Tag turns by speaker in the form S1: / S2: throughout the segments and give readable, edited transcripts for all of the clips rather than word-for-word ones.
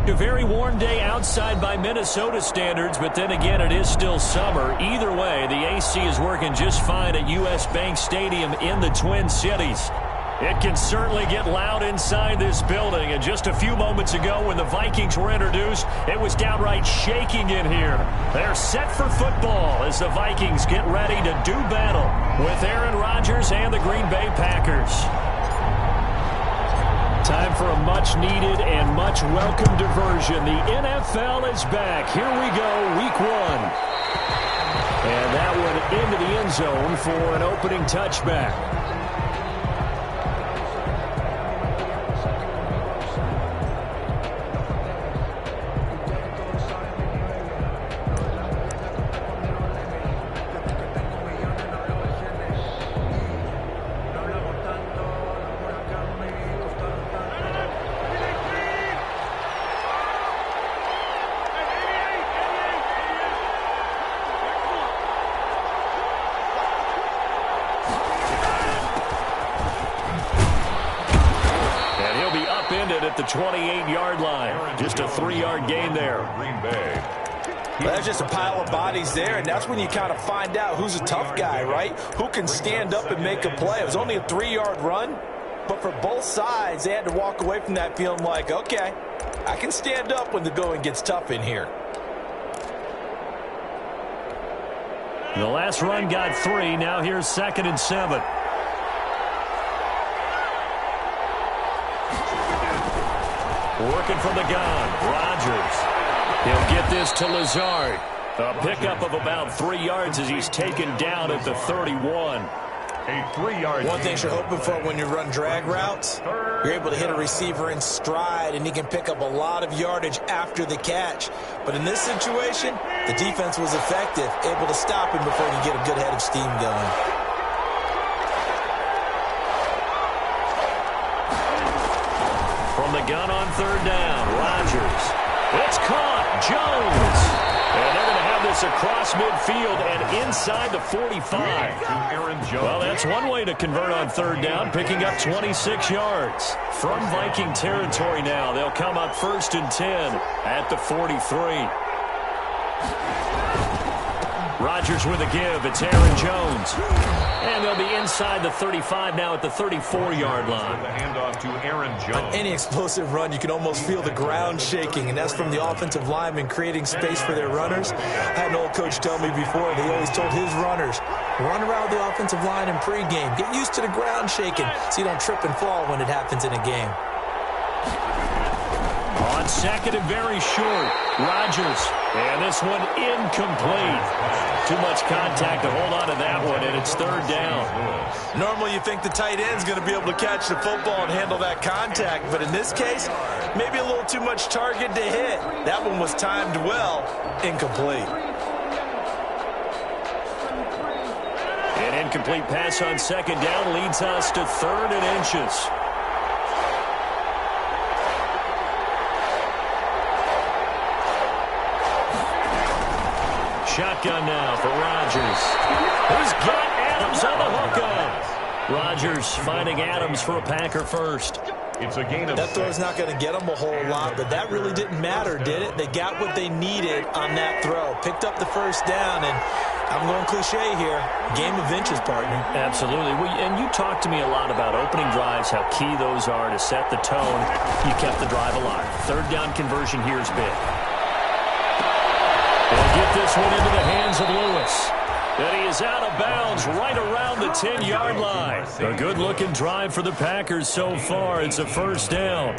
S1: A very warm day outside by Minnesota standards, but then again, it is still summer. Either way, the AC is working just fine at U.S. Bank Stadium in the Twin Cities. It can certainly get loud inside this building, and just a few moments ago when the Vikings were introduced, it was downright shaking in here. They're set for football as the Vikings get ready to do battle with Aaron Rodgers and the Green Bay Packers. Time for a much-needed and much-welcome diversion. The NFL is back. Here we go, Week 1. And that one into the end zone for an opening touchback. At the 28-yard line. Just a 3-yard gain there. Green Bay.
S2: Well, there's just a pile of bodies there, and that's when you kind of find out who's a tough guy, right? Who can stand up and make a play. It was only a 3-yard run, but for both sides, they had to walk away from that feeling like, okay, I can stand up when the going gets tough in here.
S1: The last run got 3. Now here's 2nd and 7. Working from the gun, Rodgers. He'll get this to Lazard. A pickup of about 3 yards as he's taken down at the 31.
S3: A 3-yard.
S2: One thing you're hoping for when you run drag routes, you're able to hit a receiver in stride, and he can pick up a lot of yardage after the catch. But in this situation, the defense was effective, able to stop him before he could get a good head of steam going.
S1: From the gun on 3rd down, Rodgers. It's caught, Jones. And they're going to have this across midfield and inside the 45. Well, that's one way to convert on 3rd down, picking up 26 yards. From Viking territory now, they'll come up 1st and 10 at the 43. Rodgers with a give. It's Aaron Jones. And they'll be inside the 35 now at the 34-yard line.
S3: The handoff to Aaron Jones.
S2: On any explosive run, you can almost feel the ground shaking, and that's from the offensive linemen creating space for their runners. I had an old coach tell me before, he always told his runners, run around the offensive line in pregame. Get used to the ground shaking so you don't trip and fall when it happens in a game.
S1: On 2nd and very short, Rodgers. And this one incomplete. Too much contact to hold on to that one, and it's 3rd down.
S2: Normally you think the tight end's going to be able to catch the football and handle that contact, but in this case, maybe a little too much target to hit. That one was timed well, incomplete.
S1: An incomplete pass on 2nd down leads us to 3rd and inches. Shotgun now for Rodgers. Who's got Adams on the hook up? Rodgers finding Adams for a Packer first.
S3: It's a gain of
S2: that throw's not going to get them a whole lot, but that really didn't matter, did it? They got what they needed on that throw. Picked up the 1st down, and I'm going cliche here. Game of inches, partner.
S1: Absolutely. And you talked to me a lot about opening drives, how key those are to set the tone. You kept the drive alive. 3rd down conversion here is big. They'll get this one into the hands of Lewis. And he is out of bounds right around the 10-yard line. A good-looking drive for the Packers so far. It's a 1st down.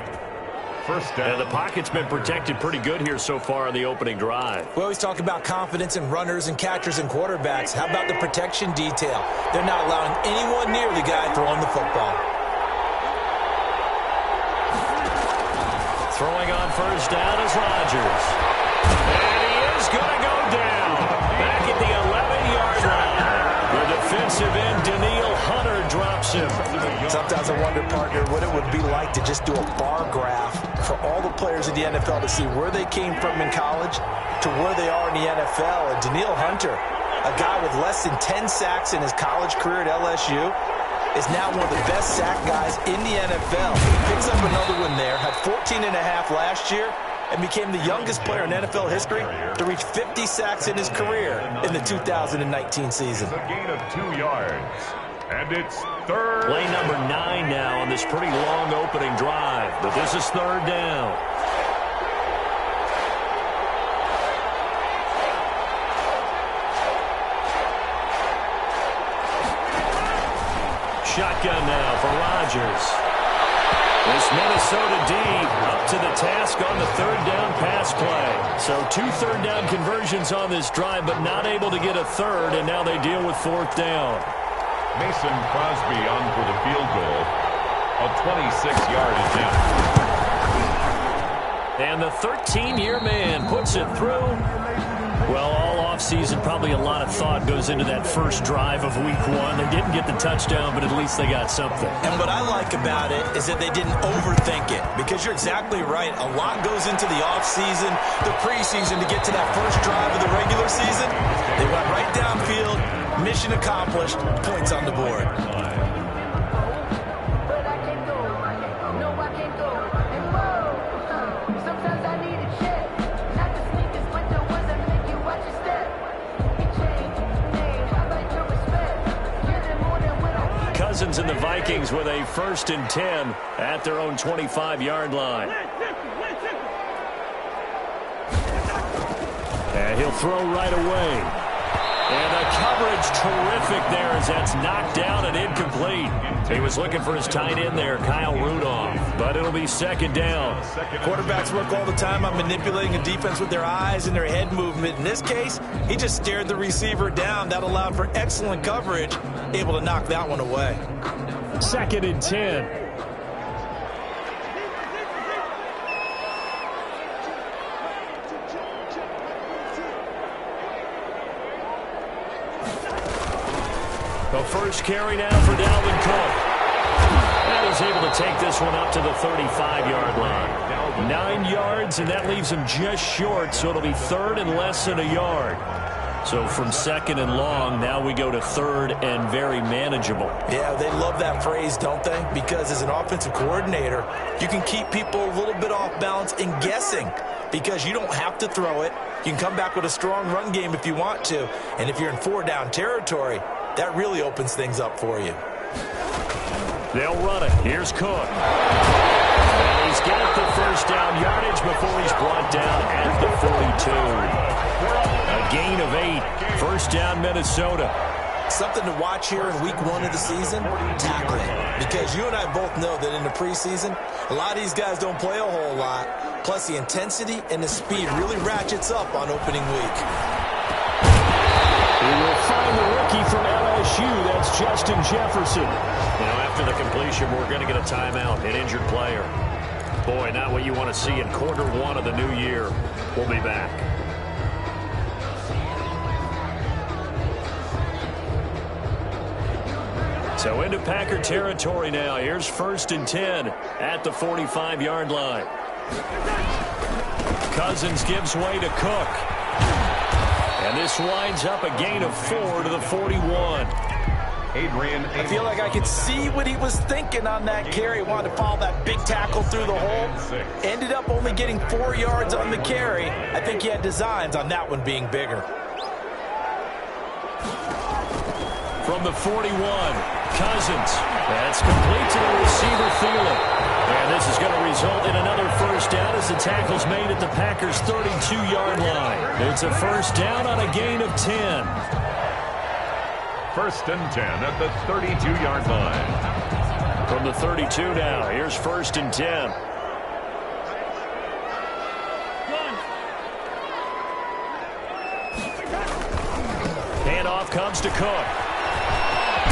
S1: And the pocket's been protected pretty good here so far on the opening drive.
S2: We always talk about confidence in runners and catchers and quarterbacks. How about the protection detail? They're not allowing anyone near the guy throwing the football.
S1: Throwing on 1st down is Rodgers. And he is going to go down. Back at the 11-yard line. The defensive end, Daniil Hunter, drops him.
S2: Sometimes I wonder, partner, what it would be like to just do a bar graph for all the players in the NFL to see where they came from in college to where they are in the NFL. And Daniil Hunter, a guy with less than 10 sacks in his college career at LSU, is now one of the best sack guys in the NFL. He picks up another one there, had 14.5 last year, and became the youngest player in NFL history to reach 50 sacks in his career in the 2019 season.
S3: It's a gain of 2 yards. And it's third.
S1: Play number 9 now on this pretty long opening drive, but this is third down. Shotgun now for Rodgers. This Minnesota D up to the task on the third down pass play. So 2 third-down conversions on this drive, but not able to get a third, and now they deal with fourth down.
S3: Mason Crosby on for the field goal. A 26-yard attempt.
S1: And the 13-year man puts it through. Well, all offseason, probably a lot of thought goes into that first drive of week 1. They didn't get the touchdown, but at least they got something.
S2: And what I like about it is that they didn't overthink it, because you're exactly right. A lot goes into the offseason, the preseason to get to that first drive of the regular season. They went right downfield, mission accomplished, points on the board.
S1: Cousins and the Vikings with a 1st and 10 at their own 25-yard line. And he'll throw right away. And the coverage terrific there as that's knocked down and incomplete. He was looking for his tight end there, Kyle Rudolph, but it'll be second down.
S2: Quarterbacks work all the time on manipulating a defense with their eyes and their head movement. In this case, he just stared the receiver down. That allowed for excellent coverage, able to knock that one away.
S1: 2nd and 10. The first carry now for Dalvin Cook. And he's able to take this one up to the 35-yard line. 9 yards, and that leaves him just short, so it'll be third and less than a yard. So from 2nd and long, now we go to 3rd and very manageable.
S2: Yeah, they love that phrase, don't they? Because as an offensive coordinator, you can keep people a little bit off balance and guessing, because you don't have to throw it. You can come back with a strong run game if you want to. And if you're in 4-down territory, that really opens things up for you.
S1: They'll run it. Here's Cook. And he's got the first down yardage before he's brought down at the 42. A gain of 8. First down, Minnesota.
S2: Something to watch here in week 1 of the season, tackling. Because you and I both know that in the preseason, a lot of these guys don't play a whole lot. Plus, the intensity and the speed really ratchets up on opening week.
S1: We will find the rookie from LSU. That's Justin Jefferson. You know, after the completion, we're going to get a timeout, an injured player. Boy, not what you want to see in quarter 1 of the new year. We'll be back. So into Packer territory now. Here's 1st and 10 at the 45-yard line. Cousins gives way to Cook. And this winds up a gain of 4 to the 41.
S2: I feel like I could see what he was thinking on that carry. Wanted to follow that big tackle through the hole. Ended up only getting 4 yards on the carry. I think he had designs on that one being bigger.
S1: From the 41, Cousins. That's complete to the receiver, Thielen. And this is going to result in another first down as the tackle's made at the Packers' 32-yard line. It's a first down on a gain of 10.
S3: 1st and 10 at the 32-yard line.
S1: From the 32 now, here's 1st and 10. Handoff comes to Cook.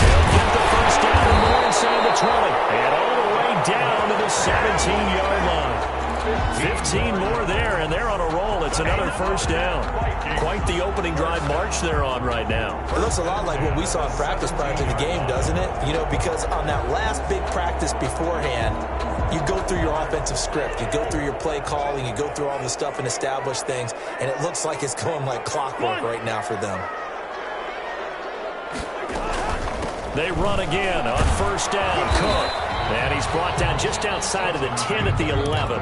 S1: He'll get the first down and more inside the 20. And all the way down to the 17-yard line. 15 more there, and they're on a roll. It's another first down. Quite the opening drive march they're on right now.
S2: It looks a lot like what we saw in practice prior to the game, doesn't it? You know, because on that last big practice beforehand, you go through your offensive script. You go through your play calling. You go through all the stuff and establish things. And it looks like it's going like clockwork right now for them.
S1: They run again on first down. Cook. And he's brought down just outside of the 10 at the 11.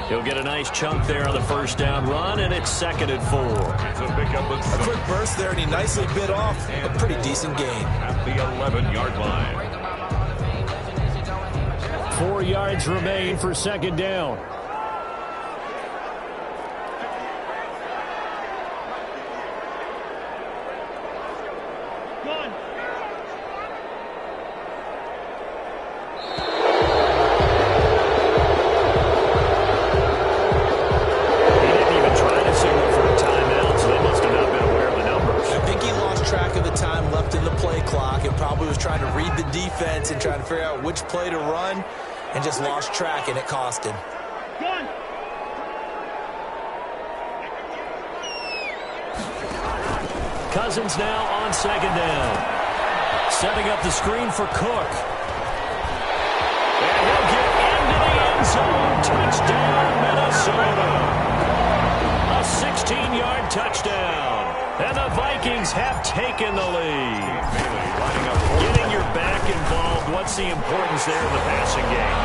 S1: He'll get a nice chunk there on the first down run, and it's 2nd and 4.
S2: A quick burst there, and he nicely bit off a pretty decent gain.
S3: At the 11-yard line.
S1: 4 yards remain for 2nd down.
S2: And trying to figure out which play to run, and just lost track, and it cost him.
S1: Cousins now on 2nd down. Setting up the screen for Cook. And he'll get into the end zone. Touchdown, Minnesota. A 16-yard touchdown. And the Vikings have taken the lead. Getting your back involved, what's the importance there in the passing game?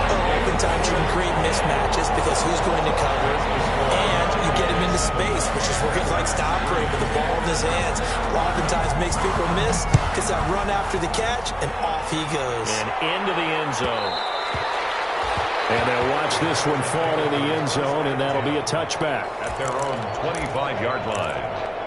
S2: Oftentimes you can create mismatches because who's going to cover, and you get him into space, which is where he likes to operate with the ball in his hands. Oftentimes makes people miss, gets that run after the catch, and off he goes.
S1: And into the end zone. And they'll watch this one fall in the end zone, and that'll be a touchback.
S3: At their own 25-yard line.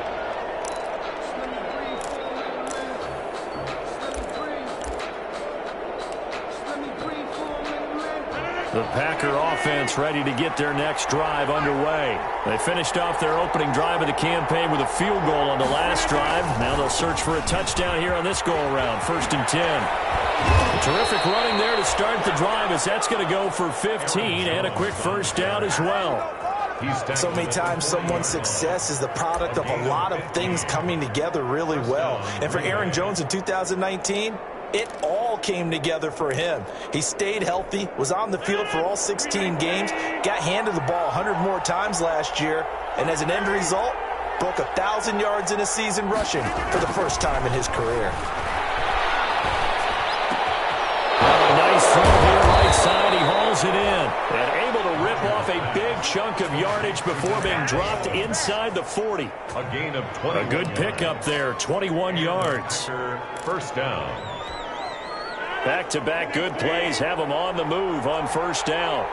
S1: The Packer offense ready to get their next drive underway. They finished off their opening drive of the campaign with a field goal on the last drive. Now they'll search for a touchdown here on this go-around. 1st and 10. Terrific running there to start the drive, as that's going to go for 15 and a quick first down as well.
S2: So many times someone's success is the product of a lot of things coming together really well. And for Aaron Jones in 2019, it all came together for him. He stayed healthy, was on the field for all 16 games, got handed the ball 100 more times last year, and as an end result, broke 1,000 yards in a season rushing for the first time in his career.
S1: Nice throw here right side. He hauls it in and able to rip off a big chunk of yardage before being dropped inside the 40.
S3: A gain of 20.
S1: A good pickup there, 21 yards.
S3: First down.
S1: Back-to-back good plays have them on the move on first down.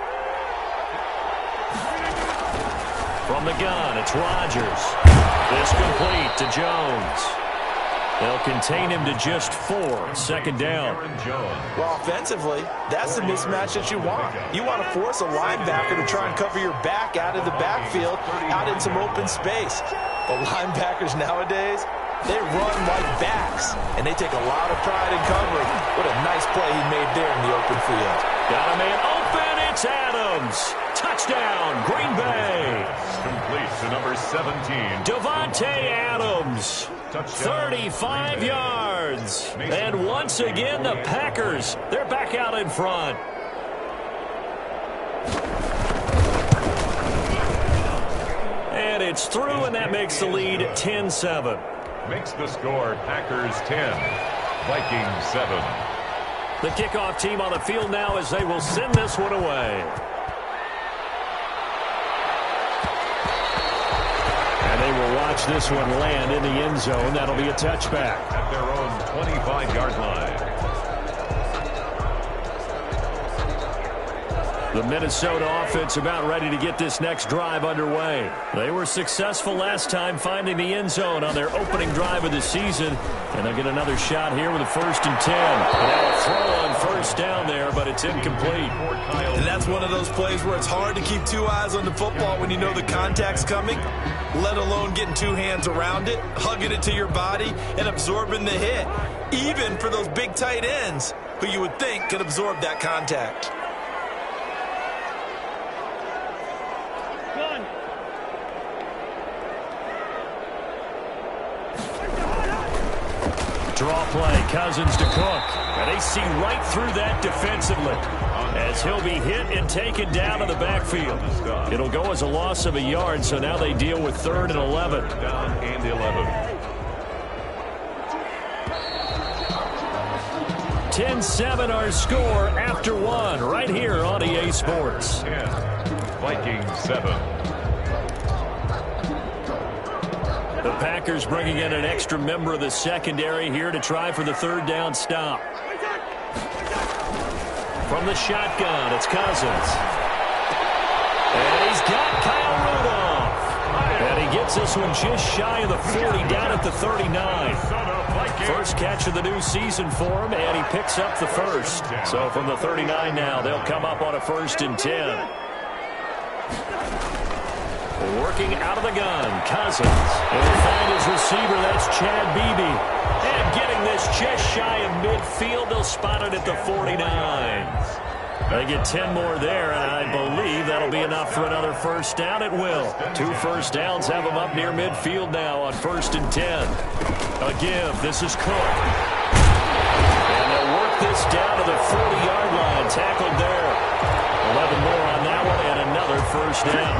S1: From the gun, it's Rodgers. This complete to Jones. They'll contain him to just 4. 2nd down.
S2: Well, offensively, that's the mismatch that you want. You want to force a linebacker to try and cover your back out of the backfield, out in some open space. But linebackers nowadays, they run like backs, and they take a lot of pride in covering. What a nice play he made there in the open field.
S1: Got a man open. It's Adams. Touchdown, Green Bay.
S3: Complete to number 17.
S1: Davante Adams. 35 yards. And once again, the Packers, they're back out in front. And it's through, and that makes the lead 10-7.
S3: Makes the score Packers 10, Vikings 7.
S1: The kickoff team on the field now as they will send this one away. And they will watch this one land in the end zone. That'll be a touchback.
S3: At their own 25-yard line.
S1: The Minnesota offense about ready to get this next drive underway. They were successful last time finding the end zone on their opening drive of the season. And they'll get another shot here with a 1st and 10. And now a throw on first down there, but it's incomplete.
S2: And that's one of those plays where it's hard to keep 2 eyes on the football when you know the contact's coming, let alone getting 2 hands around it, hugging it to your body, and absorbing the hit. Even for those big tight ends who you would think could absorb that contact.
S1: Draw play, Cousins to Cook. And they see right through that defensively as he'll be hit and taken down to the backfield. It'll go as a loss of a yard, so now they deal with 3rd and 11.
S3: Down and 11.
S1: 10-7 our score after one right here on EA Sports.
S3: 10, Vikings 7.
S1: The Packers bringing in an extra member of the secondary here to try for the third down stop. From the shotgun, it's Cousins. And he's got Kyle Rudolph. And he gets this one just shy of the 40, down at the 39. First catch of the new season for him, and he picks up the first. So from the 39 now, they'll come up on a 1st and 10. Working out of the gun, Cousins. And he'll find his receiver, that's Chad Beebe. And getting this just shy of midfield, they'll spot it at the 49. They get 10 more there, and I believe that'll be enough for another first down. It will. 2 first downs have them up near midfield now on 1st and 10. A give. This is Cook. And they'll work this down to the 40-yard line. Tackled there. 11 more on that one, and another first down.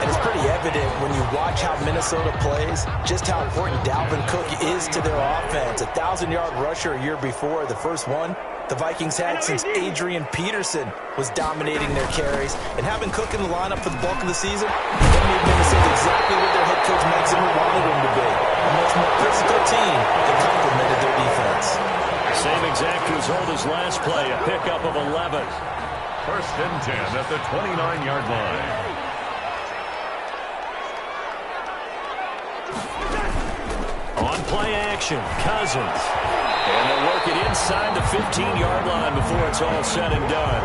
S2: And it's pretty evident when you watch how Minnesota plays, just how important Dalvin Cook is to their offense. 1,000-yard rusher a year before, the first one the Vikings had since Adrian Peterson was dominating their carries. And having Cook in the lineup for the bulk of the season, that made Minnesota exactly what their head coach Mike Zimmer wanted them to be. A much more physical team that complemented their defense.
S1: Same exact result as last play, a pickup of 11.
S3: 1st and 10 at the 29-yard line.
S1: On play action, Cousins. And they'll work it inside the 15-yard line before it's all said and done.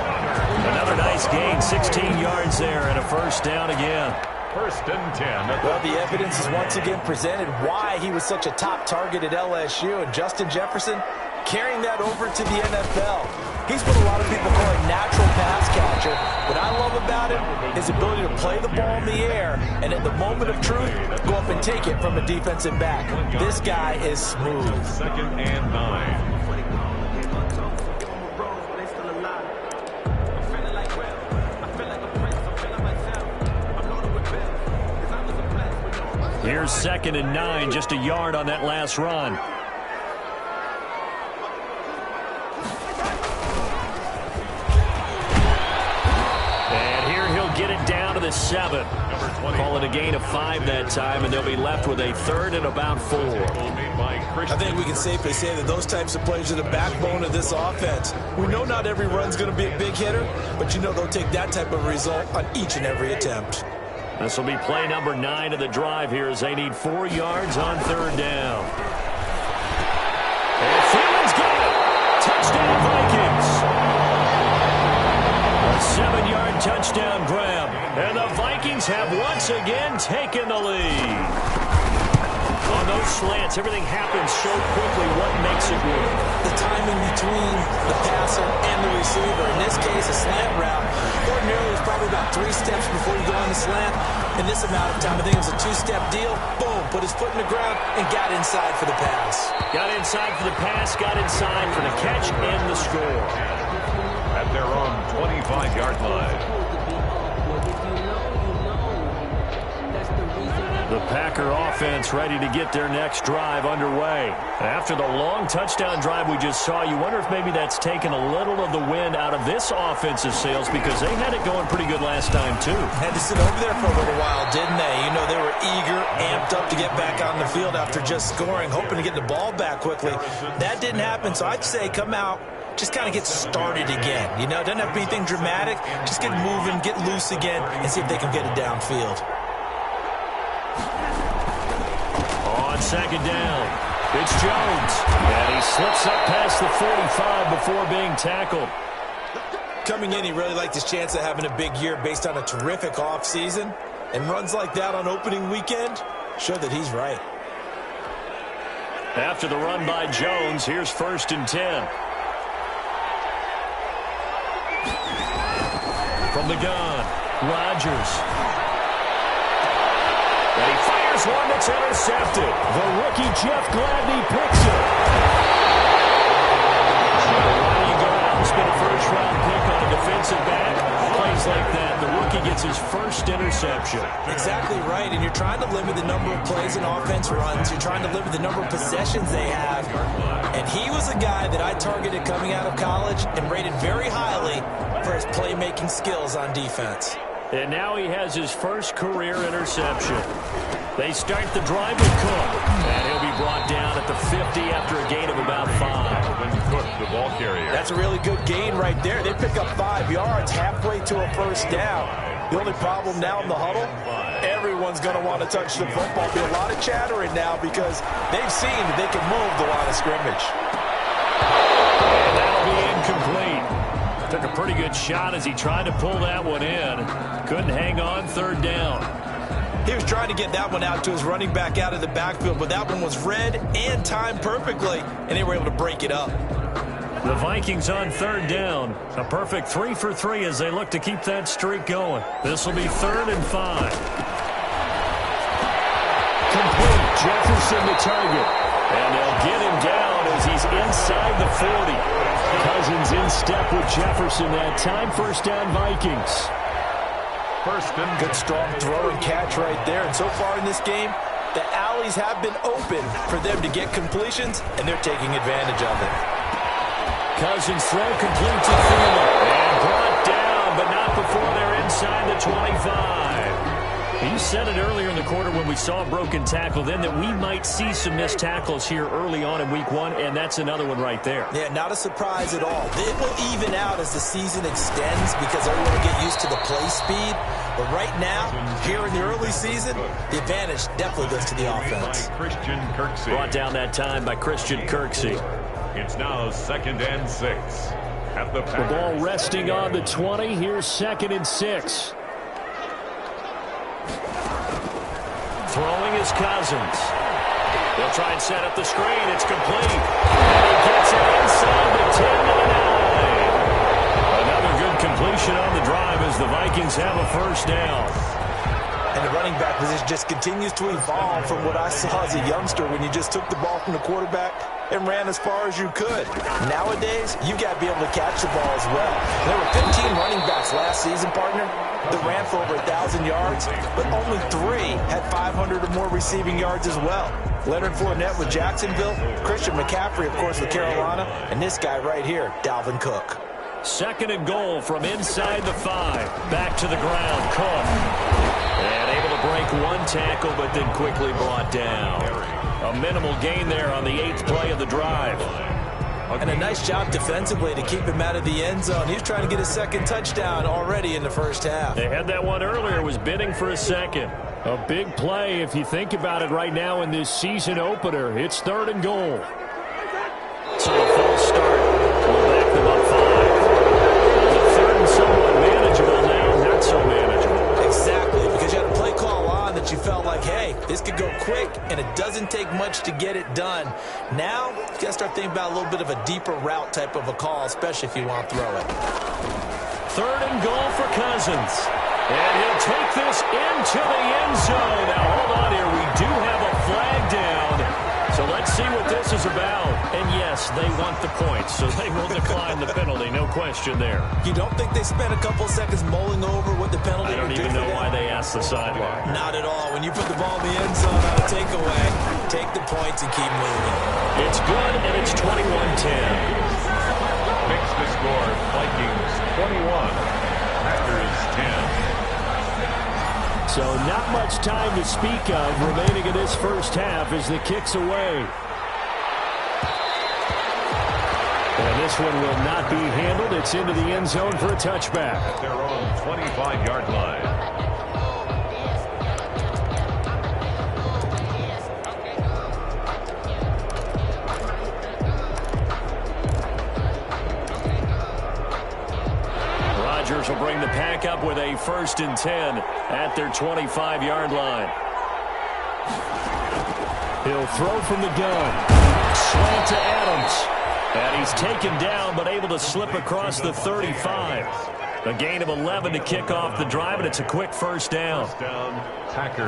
S1: Another nice gain, 16 yards there, and a first down again.
S3: 1st and 10.
S2: Well, the evidence is once again presented why he was such a top target at LSU. And Justin Jefferson carrying that over to the NFL. He's what a lot of people call a natural pass catcher. What I love about him is his ability to play the ball in the air and at the moment of truth, go up and take it from a defensive back. This guy is smooth.
S3: 2nd and 9.
S1: Here's 2nd and 9, just a yard on that last run. Get it down to the 7. Call it a gain of 5 that time, and they'll be left with a 3rd and about 4.
S2: I think we can safely say that those types of plays are the backbone of this offense. We know not every run's going to be a big hitter, but you know they'll take that type of result on each and every attempt.
S1: This will be play number 9 of the drive here as they need 4 yards on 3rd down. And Thielman's got it. Touchdown Vikings. A 7-yard touchdown grab, and the Vikings have once again taken the lead. On those slants, everything happens so quickly. What makes it work?
S2: The timing between the passer and the receiver. In this case, a slant route. Ordinarily, it's probably about 3 steps before you go on the slant. In this amount of time, I think it was a 2-step deal. Boom, put his foot in the ground and got inside for the pass.
S1: Got inside for the pass, got inside for the catch and the score.
S3: At their own 25-yard line.
S1: The Packer offense ready to get their next drive underway. After the long touchdown drive we just saw, you wonder if maybe that's taken a little of the wind out of this offensive sails, because they had it going pretty good last time too.
S2: Had to sit over there for a little while, didn't they? You know, they were eager, amped up to get back on the field after just scoring, hoping to get the ball back quickly. That didn't happen, so I'd say come out, just kind of get started again. You know, it doesn't have to be anything dramatic. Just get moving, get loose again, and see if they can get it downfield.
S1: On 2nd down, it's Jones. And he slips up past the 45 before being tackled.
S2: Coming in, he really liked his chance of having a big year based on a terrific offseason. And runs like that on opening weekend show that he's right.
S1: After the run by Jones, here's 1st and 10. From the gun, Rodgers. And he fires one that's intercepted. The rookie Jeff Gladney picks it. Why do you go out and spend a first-round pick on a defensive back? Play plays like that, the rookie gets his first interception.
S2: Exactly right, and you're trying to limit the number of plays an offense runs. You're trying to limit the number of possessions they have. And he was a guy that I targeted coming out of college and rated very highly for his playmaking skills on defense.
S1: And now he has his first career interception. They start the drive with Cook, and he'll be brought down at the 50 after a gain of about 5.
S3: Cook, the ball carrier.
S2: That's a really good gain right there. They pick up 5 yards halfway to a first down. The only problem now in the huddle, everyone's going to want to touch the football. There'll be a lot of chattering now because they've seen that they can move the line of scrimmage.
S1: And that'll be incomplete. Took a pretty good shot as he tried to pull that one in. Couldn't hang on, third down.
S2: He was trying to get that one out to his running back out of the backfield, but that one was read and timed perfectly, and they were able to break it up.
S1: The Vikings on third down. A perfect 3 for 3 as they look to keep that streak going. This will be 3rd and 5. Complete. Jefferson to target. And they'll get him down as he's inside the 40. Cousins in step with Jefferson that time. First down, Vikings.
S3: First and
S2: good strong throw and catch right there. And so far in this game, the alleys have been open for them to get completions, and they're taking advantage of it.
S1: Cousins throw complete to Thielen. And brought down, but not before they're inside the 25. You said it earlier in the quarter when we saw a broken tackle then that we might see some missed tackles here early on in week 1, and that's another one right there.
S2: Yeah, not a surprise at all. It will even out as the season extends because everyone will get used to the play speed. But right now, here in the early season, the advantage definitely goes to the offense.
S3: Christian Kirksey.
S1: Brought down that time by Christian Kirksey.
S3: It's now 2nd and 6. At the
S1: ball resting on the 20. Here's 2nd and 6. Throwing is Cousins. They'll try and set up the screen. It's complete. And he gets it inside the 10 to the 9. Another good completion on the drive as the Vikings have a first down.
S2: And the running back position just continues to evolve from what I saw as a youngster when you just took the ball from the quarterback and ran as far as you could. Nowadays, you got to be able to catch the ball as well. There were 15 running backs last season, partner, that ran for over 1,000 yards, but only 3 had 500 or more receiving yards as well. Leonard Fournette with Jacksonville, Christian McCaffrey, of course, with Carolina, and this guy right here, Dalvin Cook.
S1: 2nd and goal from inside the 5. Back to the ground, Cook. And able to break one tackle, but then quickly brought down. A minimal gain there on the 8th play of the drive.
S2: And a nice job defensively to keep him out of the end zone. He was trying to get his 2nd touchdown already in the first half.
S1: They had that one earlier, was bidding for a 2nd. A big play if you think about it right now in this season opener. It's 3rd and goal. So a false start will back them up 5. The 3rd and somewhat manageable now, not so manageable.
S2: Exactly, because you had a play call on that you felt like, hey, this could go quick, and it doesn't take much to get it done. Now, you got to start thinking about a little bit of a deeper route type of a call, especially if you want to throw it.
S1: 3rd and goal for Cousins. And he'll take this into the end zone. Now, hold on here. We do have a flag down. So let's see what this is about. And yes, they want the points, so they will decline the penalty. No question there.
S2: You don't think they spent a couple seconds mulling over what the penalty
S1: I don't
S2: would do
S1: even know
S2: for them?
S1: why they asked the sideline.
S2: Not at all. When you put the ball in the end zone on a takeaway, take the points and keep moving.
S1: It's good, and it's 21-10.
S3: Makes the score Vikings 21, Packers 10.
S1: So not much time to speak of remaining in this first half as the kick's away. And this one will not be handled. It's into the end zone for a touchback.
S3: At their own 25-yard line.
S1: Rodgers will bring the pack up with a 1st and 10 at their 25-yard line. He'll throw from the gun. Slant to Adams. And he's taken down but able to slip across the 35. A gain of 11 to kick off the drive, and it's a quick first down.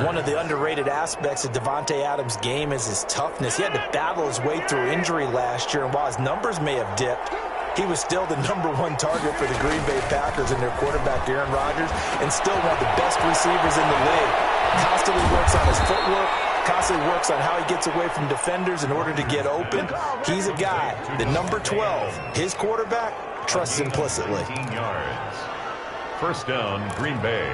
S2: One of the underrated aspects of Davante Adams' game is his toughness. He had to battle his way through injury last year, and while his numbers may have dipped, he was still the #1 target for the Green Bay Packers and their quarterback, Aaron Rodgers, and still one of the best receivers in the league. Constantly works on his footwork, constantly works on how he gets away from defenders in order to get open. He's a guy, the number 12, his quarterback, trusts implicitly.
S3: 18 yards. First down, Green Bay.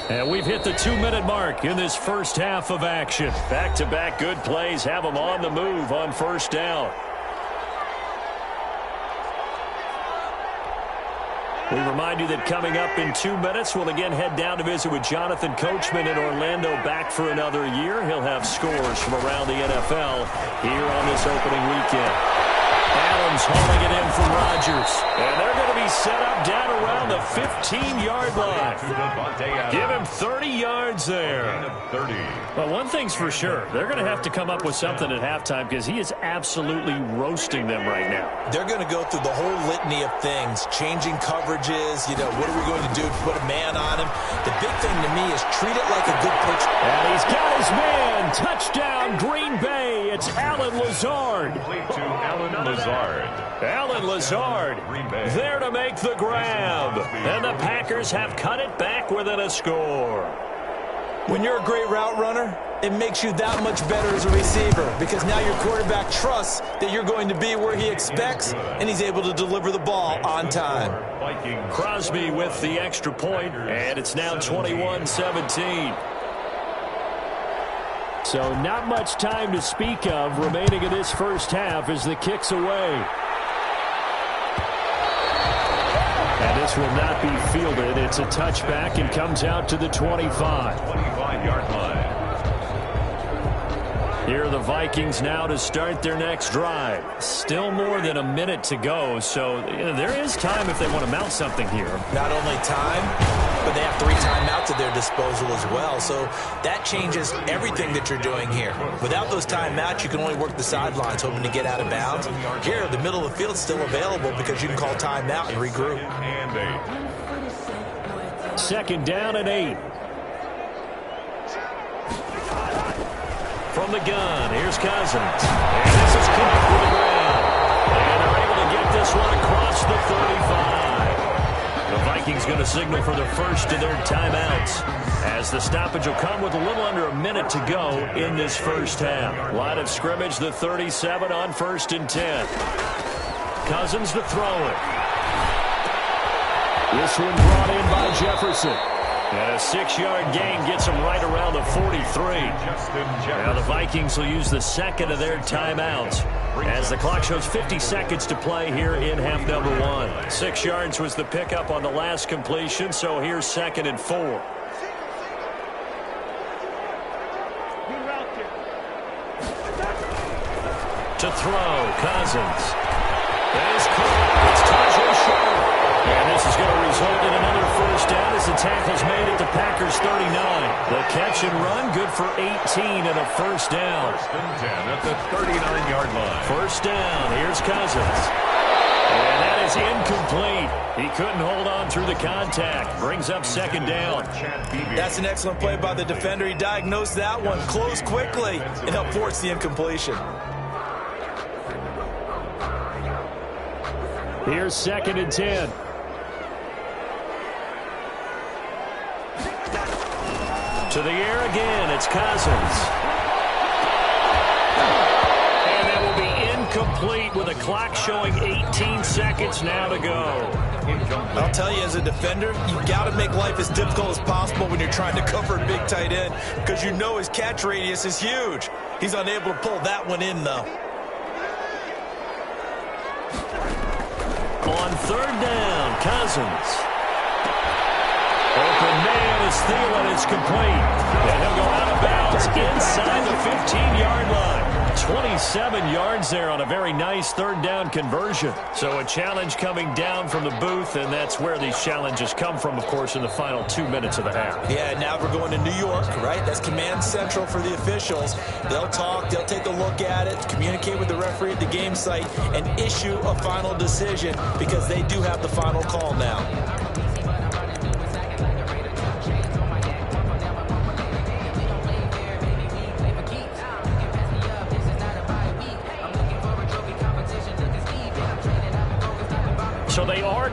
S1: And we've hit the 2-minute mark in this first half of action. Back-to-back good plays have them on the move on first down. We remind you that coming up in 2 minutes, we'll again head down to visit with Jonathan Coachman in Orlando, back for another year. He'll have scores from around the NFL here on this opening weekend. Adams hauling it in from Rodgers. And they're going to be set up down around the 15-yard line. Give him 30 yards there.
S3: 30.
S1: Well, one thing's for sure. They're going to have to come up with something at halftime because he is absolutely roasting them right now.
S2: They're going to go through the whole litany of things, changing coverages, what are we going to do to put a man on him? The big thing to me is treat it like a good pitch.
S1: And he's got his man. Touchdown, Green Bay. It's Allen Lazard.
S3: Complete to Allen Lazard.
S1: Allen Lazard there to make the grab. And the Packers have cut it back within a score.
S2: When you're a great route runner, it makes you that much better as a receiver because now your quarterback trusts that you're going to be where he expects, and he's able to deliver the ball on time.
S1: Crosby with the extra point, and it's now 21-17. So not much time to speak of remaining in this first half as the kick's away. And this will not be fielded. It's a touchback and comes out to the 25.
S3: 25-yard line.
S1: Here are the Vikings now to start their next drive. Still more than a minute to go, so there is time if they want to mount something here.
S2: Not only time, but they have 3 timeouts at their disposal as well, so that changes everything that you're doing here. Without those timeouts, you can only work the sidelines hoping to get out of bounds. Here, the middle of the field is still available because you can call timeout and regroup.
S3: And 8.
S1: Second down and 8. From the gun, here's Cousins. And this is kicked to the ground. And they're able to get this one across the 35. The Vikings going to signal for the first of their timeouts, as the stoppage will come with a little under a minute to go in this first half. Line of scrimmage, the 37 on 1st and 10. Cousins to throw it. This one brought in by Jefferson. And a 6-yard gain gets them right around the 43. Now the Vikings will use the second of their timeouts as the clock shows 50 seconds to play here in half number 1. 6 yards was the pickup on the last completion, so here's 2nd and 4. To throw, Cousins. It's Tajay Short. And this is going to result in another first down as the tackle's made at the Packers 39. The catch and run, good for 18 and a first down.
S3: 1st and 10 at the 39-yard line.
S1: First down, here's Cousins. And that is incomplete. He couldn't hold on through the contact. Brings up 2nd down.
S2: That's an excellent play by the defender. He diagnosed that one, closed quickly, and helped force the incompletion.
S1: Here's 2nd and 10. To the air again, it's Cousins. And that will be incomplete with a clock showing 18 seconds now to go.
S2: I'll tell you, as a defender, you've got to make life as difficult as possible when you're trying to cover a big tight end because you know his catch radius is huge. He's unable to pull that one in, though.
S1: On 3rd down, Cousins. Open man is Thielen. It's complete. And he'll go out of bounds inside the 15-yard line. 27 yards there on a very nice 3rd down conversion. So a challenge coming down from the booth, and that's where these challenges come from, of course, in the final 2 minutes of the half.
S2: Yeah, now we're going to New York, right? That's command central for the officials. They'll talk, they'll take a look at it, communicate with the referee at the game site, and issue a final decision because they do have the final call now.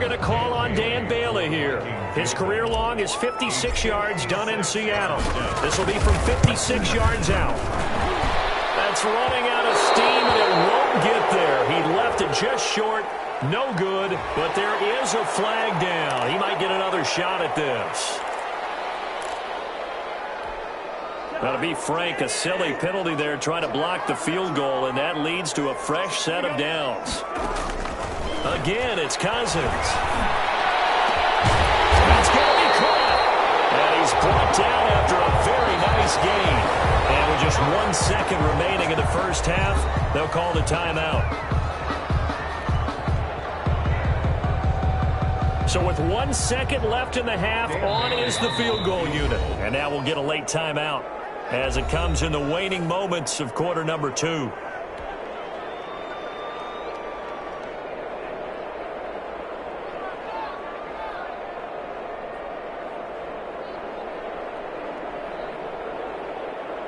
S1: going to call on Dan Bailey here. His career long is 56 yards done in Seattle. This will be from 56 yards out. That's running out of steam, and it won't get there. He left it just short. No good, but there is a flag down. He might get another shot at this. Now, to be frank, a silly penalty there trying to block the field goal, and that leads to a fresh set of downs. Again, it's Cousins. That's going to be caught. And he's brought down after a very nice gain. And with just 1 second remaining in the first half, they'll call the timeout. So with 1 second left in the half, on is the field goal unit. And now we'll get a late timeout as it comes in the waning moments of quarter number 2.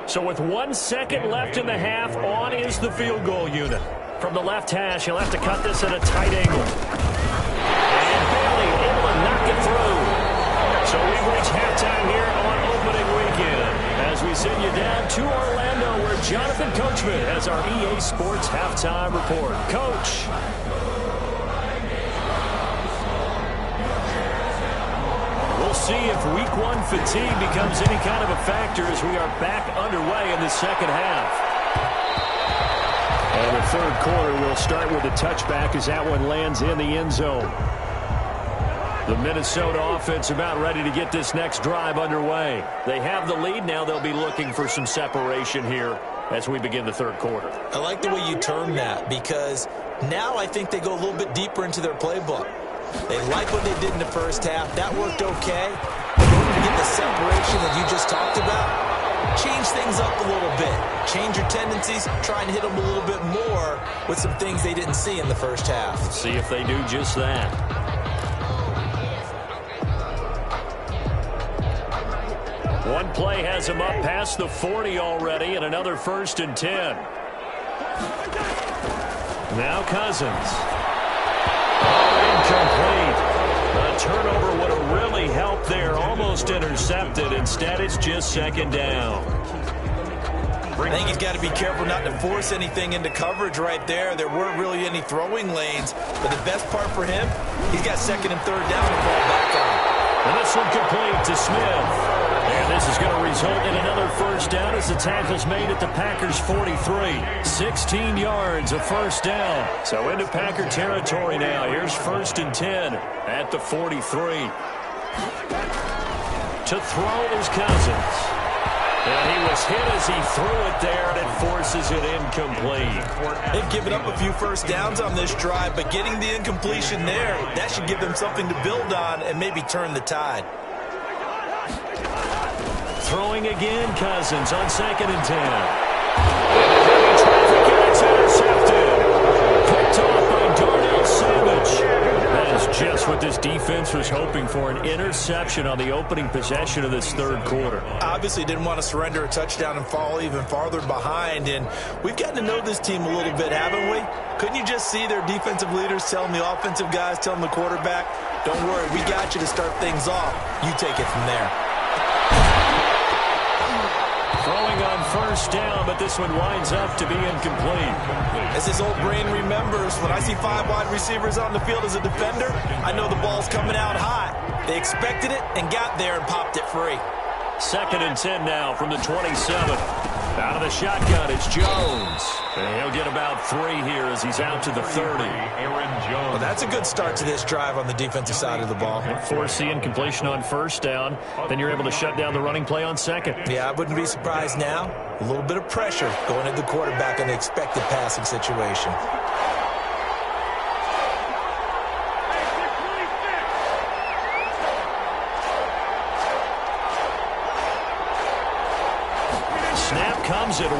S1: So with 1 second left in the half, on is the field goal unit. From the left hash, he'll have to cut this at a tight angle. And Bailey able to knock it through. So we've reached halftime here on opening weekend as we send you down to Orlando where Jonathan Coachman has our EA Sports halftime report. Coach. We'll see if week 1 fatigue becomes any kind of a factor as we are back underway in the second half. And the third quarter will start with a touchback as that one lands in the end zone. The Minnesota offense about ready to get this next drive underway. They have the lead. Now they'll be looking for some separation here as we begin the third quarter.
S2: I like the way you term that because now I think they go a little bit deeper into their playbook. They like what they did in the first half. That worked okay. In order to get the separation that you just talked about, change things up a little bit. Change your tendencies. Try and hit them a little bit more with some things they didn't see in the first half.
S1: Let's see if they do just that. One play has him up past the 40 already, and another 1st and 10. Now Cousins. Incomplete. A turnover would have really helped there. Almost intercepted. Instead, it's just 2nd down.
S2: I think he's got to be careful not to force anything into coverage right there. There weren't really any throwing lanes. But the best part for him, he's got 2nd and 3rd down to fall back on.
S1: And this one complete to Smith. And this is going to result in another 1st down as the tackle's made at the Packers' 43. 16 yards, a 1st down. So into Packer territory now. Here's 1st and 10 at the 43. To throw is Cousins. And he was hit as he threw it there, and it forces it incomplete.
S2: They've given up a few 1st downs on this drive, but getting the incompletion there, that should give them something to build on and maybe turn the tide.
S1: Throwing again, Cousins on 2nd and 10. And traffic, and it's intercepted. Picked off by Darnell Savage. That is just what this defense was hoping for, an interception on the opening possession of this third quarter.
S2: Obviously didn't want to surrender a touchdown and fall even farther behind, and we've gotten to know this team a little bit, haven't we? Couldn't you just see their defensive leaders telling the offensive guys, telling the quarterback, don't worry, we got you to start things off. You take it from there.
S1: Throwing on 1st down, but this one winds up to be incomplete.
S2: As his old brain remembers, when I see 5 wide receivers on the field as a defender, I know the ball's coming out high. They expected it and got there and popped it free.
S1: 2nd and 10 now from the 27. Out of the shotgun, it's Jones. And he'll get about 3 here as he's out to the 30.
S2: Well, that's a good start to this drive on the defensive side of the ball.
S1: Force the incompletion on 1st down. Then you're able to shut down the running play on 2nd.
S2: Yeah, I wouldn't be surprised now. A little bit of pressure going at the quarterback in the expected passing situation.
S1: Snap comes at 1.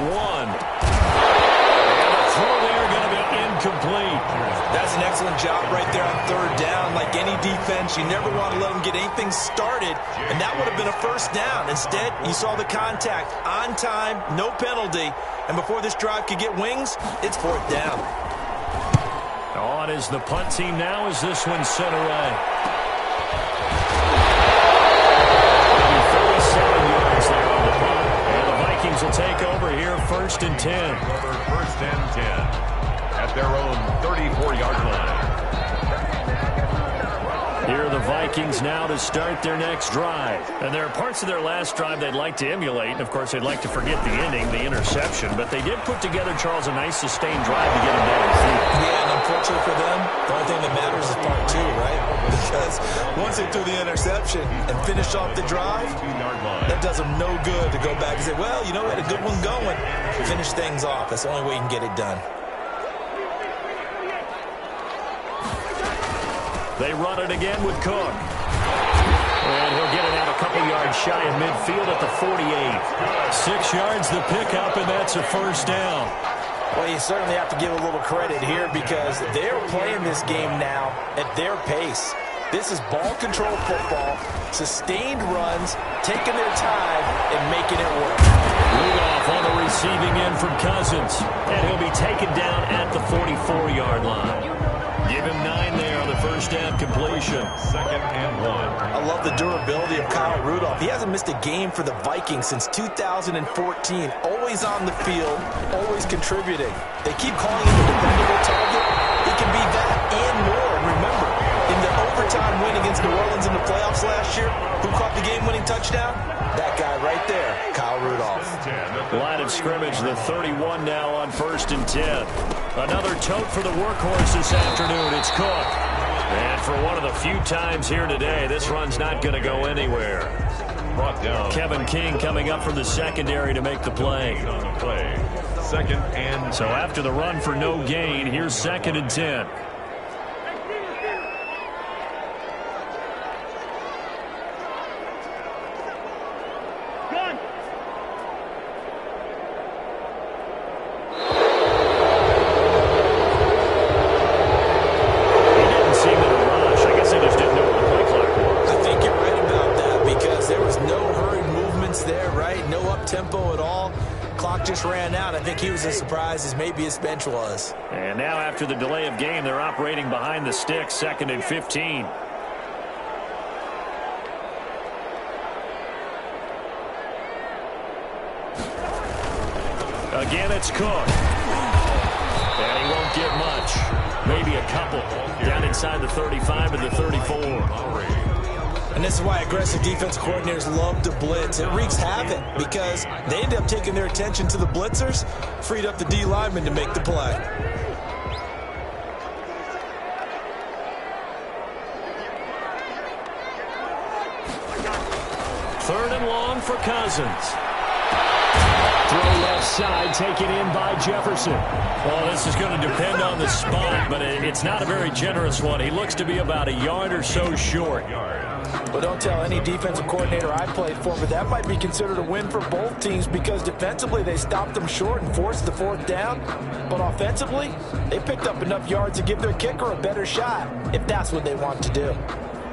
S1: And the throw there going to be incomplete.
S2: That's an excellent job right there on 3rd down. Like any defense, you never want to let them get anything started, and that would have been a 1st down. Instead, you saw the contact on time, no penalty, and before this drive could get wings, it's 4th down.
S1: On is the punt team now as this one's sent away. 37 yards there on the punt. And the Vikings will take over here 1st and 10.
S3: Over 1st and 10 at their own 34-yard line.
S1: Here are the Vikings now to start their next drive. And there are parts of their last drive they'd like to emulate. And, of course, they'd like to forget the ending, the interception. But they did put together, Charles, a nice sustained drive to get them down the field.
S2: Yeah, and unfortunately for them, the only thing that matters is part 2, right? Because once they threw the interception and finished off the drive, that does them no good to go back and say, well, you know, we had a good one going. Finish things off. That's the only way you can get it done.
S1: They run it again with Cook. And he'll get it out a couple yards shy of midfield at the 48. 6 yards the pickup, and that's a 1st down.
S2: Well, you certainly have to give a little credit here because they're playing this game now at their pace. This is ball control football, sustained runs, taking their time, and making it work.
S1: Rudolph on the receiving end from Cousins, and he'll be taken down at the 44-yard line. Give him 9 there on the 1st down completion.
S3: 2nd and 1.
S2: I love the durability of Kyle Rudolph. He hasn't missed a game for the Vikings since 2014. Always on the field, always contributing. They keep calling him a dependable target. He can be that and more. And remember, in the overtime win against New Orleans in the playoffs last year, who caught the game-winning touchdown? That guy right there, Kyle Rudolph.
S1: Line of scrimmage, the 31 now on 1st and 10. Another tote for the workhorse this afternoon. It's Cook. And for one of the few times here today, this run's not going to go anywhere.
S3: Brought down.
S1: Kevin King coming up from the secondary to make the play.
S3: 2nd and
S1: so after the run for no gain, here's 2nd and 10.
S2: He was as surprised as maybe his bench was.
S1: And now after the delay of game, they're operating behind the sticks, 2nd and 15. Again, it's Cook. And he won't get much. Maybe a couple. Down inside the 35 and the 34.
S2: And this is why aggressive defensive coordinators love to blitz. It wreaks havoc because they end up taking their attention to the blitzers, freed up the D lineman to make the play.
S1: Third and long for Cousins. Throw left side, taken in by Jefferson. Well, this is going to depend on the spot, but it's not a very generous one. He looks to be about a yard or so short.
S2: Well, don't tell any defensive coordinator I played for, but that might be considered a win for both teams because defensively they stopped them short and forced the 4th down. But offensively, they picked up enough yards to give their kicker a better shot, if that's what they want to do.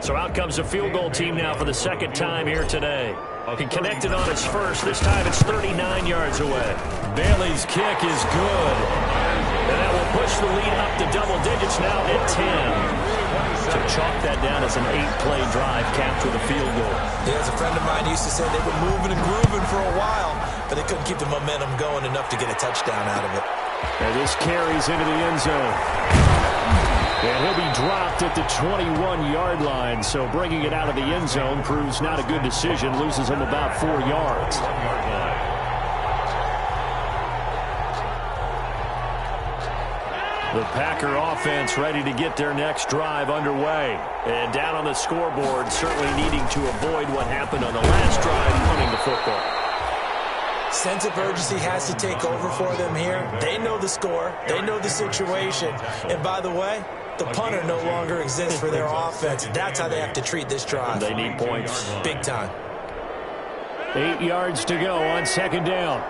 S1: So out comes a field goal team now for the 2nd time here today. He connected on his first. This time it's 39 yards away. Bailey's kick is good. And that will push the lead up to double digits now at 10. So chalk that down as an 8-play drive capped with a field goal.
S2: Yeah, as a friend of mine used to say, they were moving and grooving for a while, but they couldn't keep the momentum going enough to get a touchdown out of it.
S1: And this carries into the end zone. And he'll be dropped at the 21-yard line, so bringing it out of the end zone proves not a good decision, loses him about 4 yards. The Packer offense ready to get their next drive underway. And down on the scoreboard, certainly needing to avoid what happened on the last drive, punting the football.
S2: Sense of urgency has to take over for them here. They know the score. They know the situation. And by the way, the punter no longer exists for their offense. That's how they have to treat this drive.
S1: They need points.
S2: Big time.
S1: 8 yards to go on 2nd down.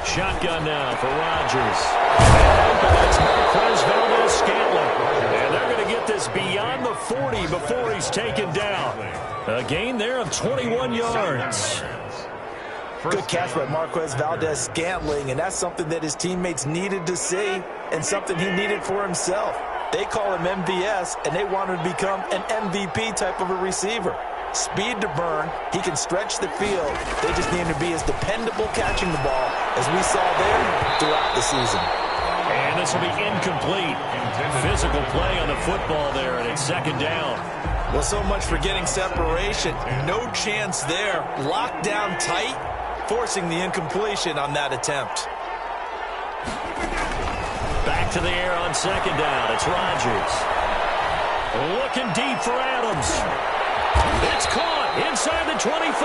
S1: Shotgun now for Rodgers. And that's Marquez Valdez-Scantling. And they're going to get this beyond the 40 before he's taken down. A gain there of 21 yards.
S2: Good catch by Marquez Valdez-Scantling, and that's something that his teammates needed to see and something he needed for himself. They call him MVS, and they want him to become an MVP type of a receiver. Speed to burn. He can stretch the field. They just need him to be as dependable catching the ball as we saw there throughout the season.
S1: And this will be incomplete. Physical play on the football there, and it's second down.
S2: Well, so much for getting separation. No chance there. Locked down tight, forcing the incompletion on that attempt.
S1: Back to the air on second down. It's Rodgers. Looking deep for Adams. It's caught inside the 25.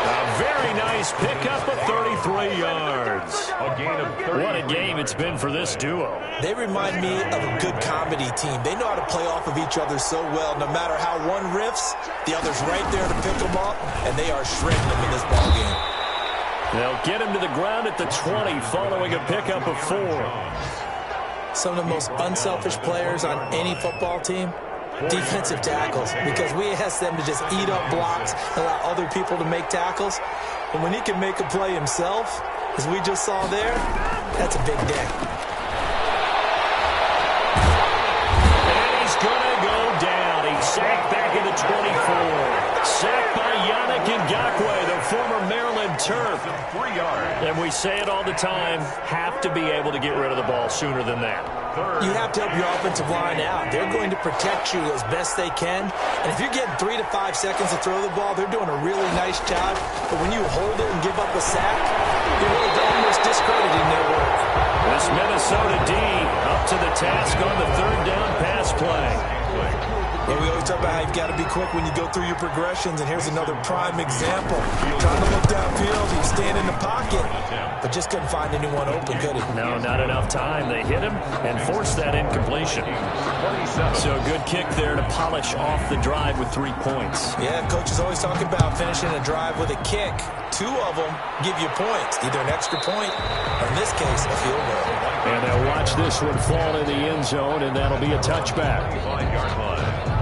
S1: A very nice pickup of 33 yards. What a game it's been for this duo.
S2: They remind me of a good comedy team. They know how to play off of each other so well. No matter how one riffs, the other's right there to pick them up, and they are shredding them in this ball game.
S1: They'll get him to the ground at the 20 following a pickup of 4.
S2: Some of the most unselfish players on any football team, defensive tackles, because we ask them to just eat up blocks and allow other people to make tackles. And when he can make a play himself, as we just saw there, that's a big day.
S1: And he's going to go down. He's sacked back at the 24. Sacked by Yannick Ngakoue, the former Maryland Terp.
S3: 3 yards.
S1: And we say it all the time, have to be able to get rid of the ball sooner than that.
S2: You have to help your offensive line out. They're going to protect you as best they can. And if you're getting 3 to 5 seconds to throw the ball, they're doing a really nice job. But when you hold it and give up a sack, you're really almost discrediting their work.
S1: This Minnesota D up to the task on the third down pass play.
S2: Well, we always talk about how you've got to be quick when you go through your progressions, and here's another prime example. Trying to look downfield, he's staying in the pocket, but just couldn't find anyone open, could he?
S1: No, not enough time. They hit him and forced that incompletion. So good kick there to polish off the drive with 3 points.
S2: Yeah, coaches always talk about finishing a drive with a kick. 2 of them give you points, either an extra point or, in this case, a field goal.
S1: And they'll watch this one fall in the end zone, and that'll be a touchback.
S3: 5-yard line.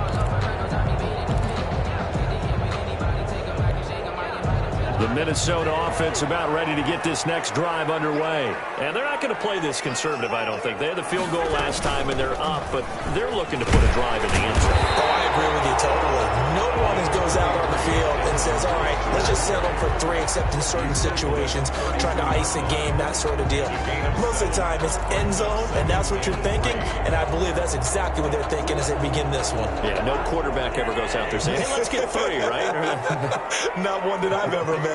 S1: The Minnesota offense about ready to get this next drive underway. And they're not going to play this conservative, I don't think. They had the field goal last time, and they're up, but they're looking to put a drive in the end zone.
S2: Oh, I agree with you totally. No one goes out on the field and says, all right, let's just settle for 3, except in certain situations, trying to ice a game, that sort of deal. Most of the time, it's end zone, and that's what you're thinking, and I believe that's exactly what they're thinking as they begin this one.
S1: Yeah, no quarterback ever goes out there saying, hey, let's get 3, right?
S2: Not one that I've ever met.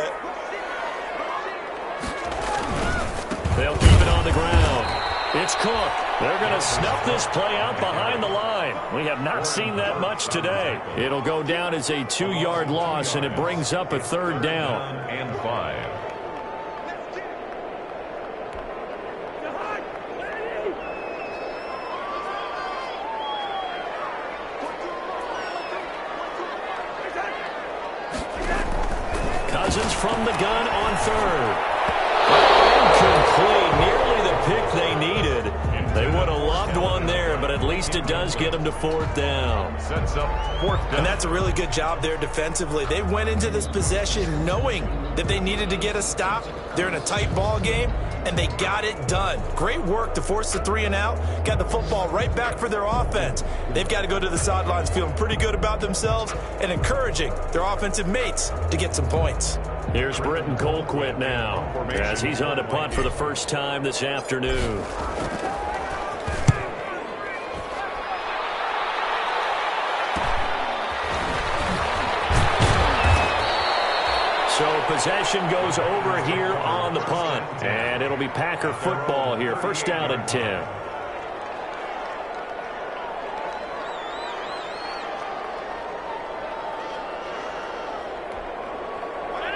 S1: They'll keep it on the ground. It's Cook. They're going to snuff this play out behind the line. We have not seen that much today. It'll go down as a 2-yard loss, and it brings up a third down.
S3: And 5.
S1: Cousins from the gun on third. Incomplete. Nearly the pick they needed. They would have loved one there, but at least it does get them to 4th down.
S3: Sets up 4th down.
S2: And that's a really good job there defensively. They went into this possession knowing that they needed to get a stop. They're in a tight ball game, and they got it done. Great work to force the 3 and out. Got the football right back for their offense. They've got to go to the sidelines feeling pretty good about themselves and encouraging their offensive mates to get some points.
S1: Here's Britton Colquitt now as he's on to punt for the first time this afternoon. So possession goes over here on the punt, and it'll be Packer football here. First down and 10.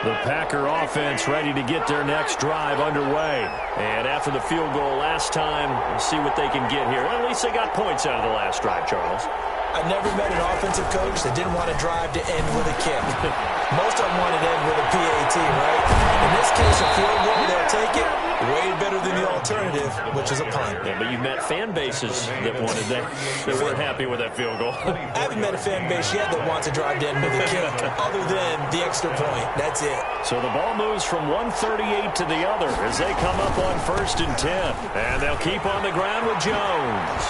S1: The Packer offense ready to get their next drive underway. And after the field goal last time, we'll see what they can get here. Well, at least they got points out of the last drive, Charles.
S2: I never met an offensive coach that didn't want to drive to end with a kick. Most of them want to end with a PAT, right? In this case, a field goal, they'll take it. Way better than the alternative, which is a punt.
S1: Yeah, but you've met fan bases that wanted that. They weren't happy with that field goal.
S2: I haven't met a fan base yet that wants to drive to end with a kick, other than the extra point. That's it.
S1: So the ball moves from 138 to the other as they come up on 1st and 10. And they'll keep on the ground with Jones.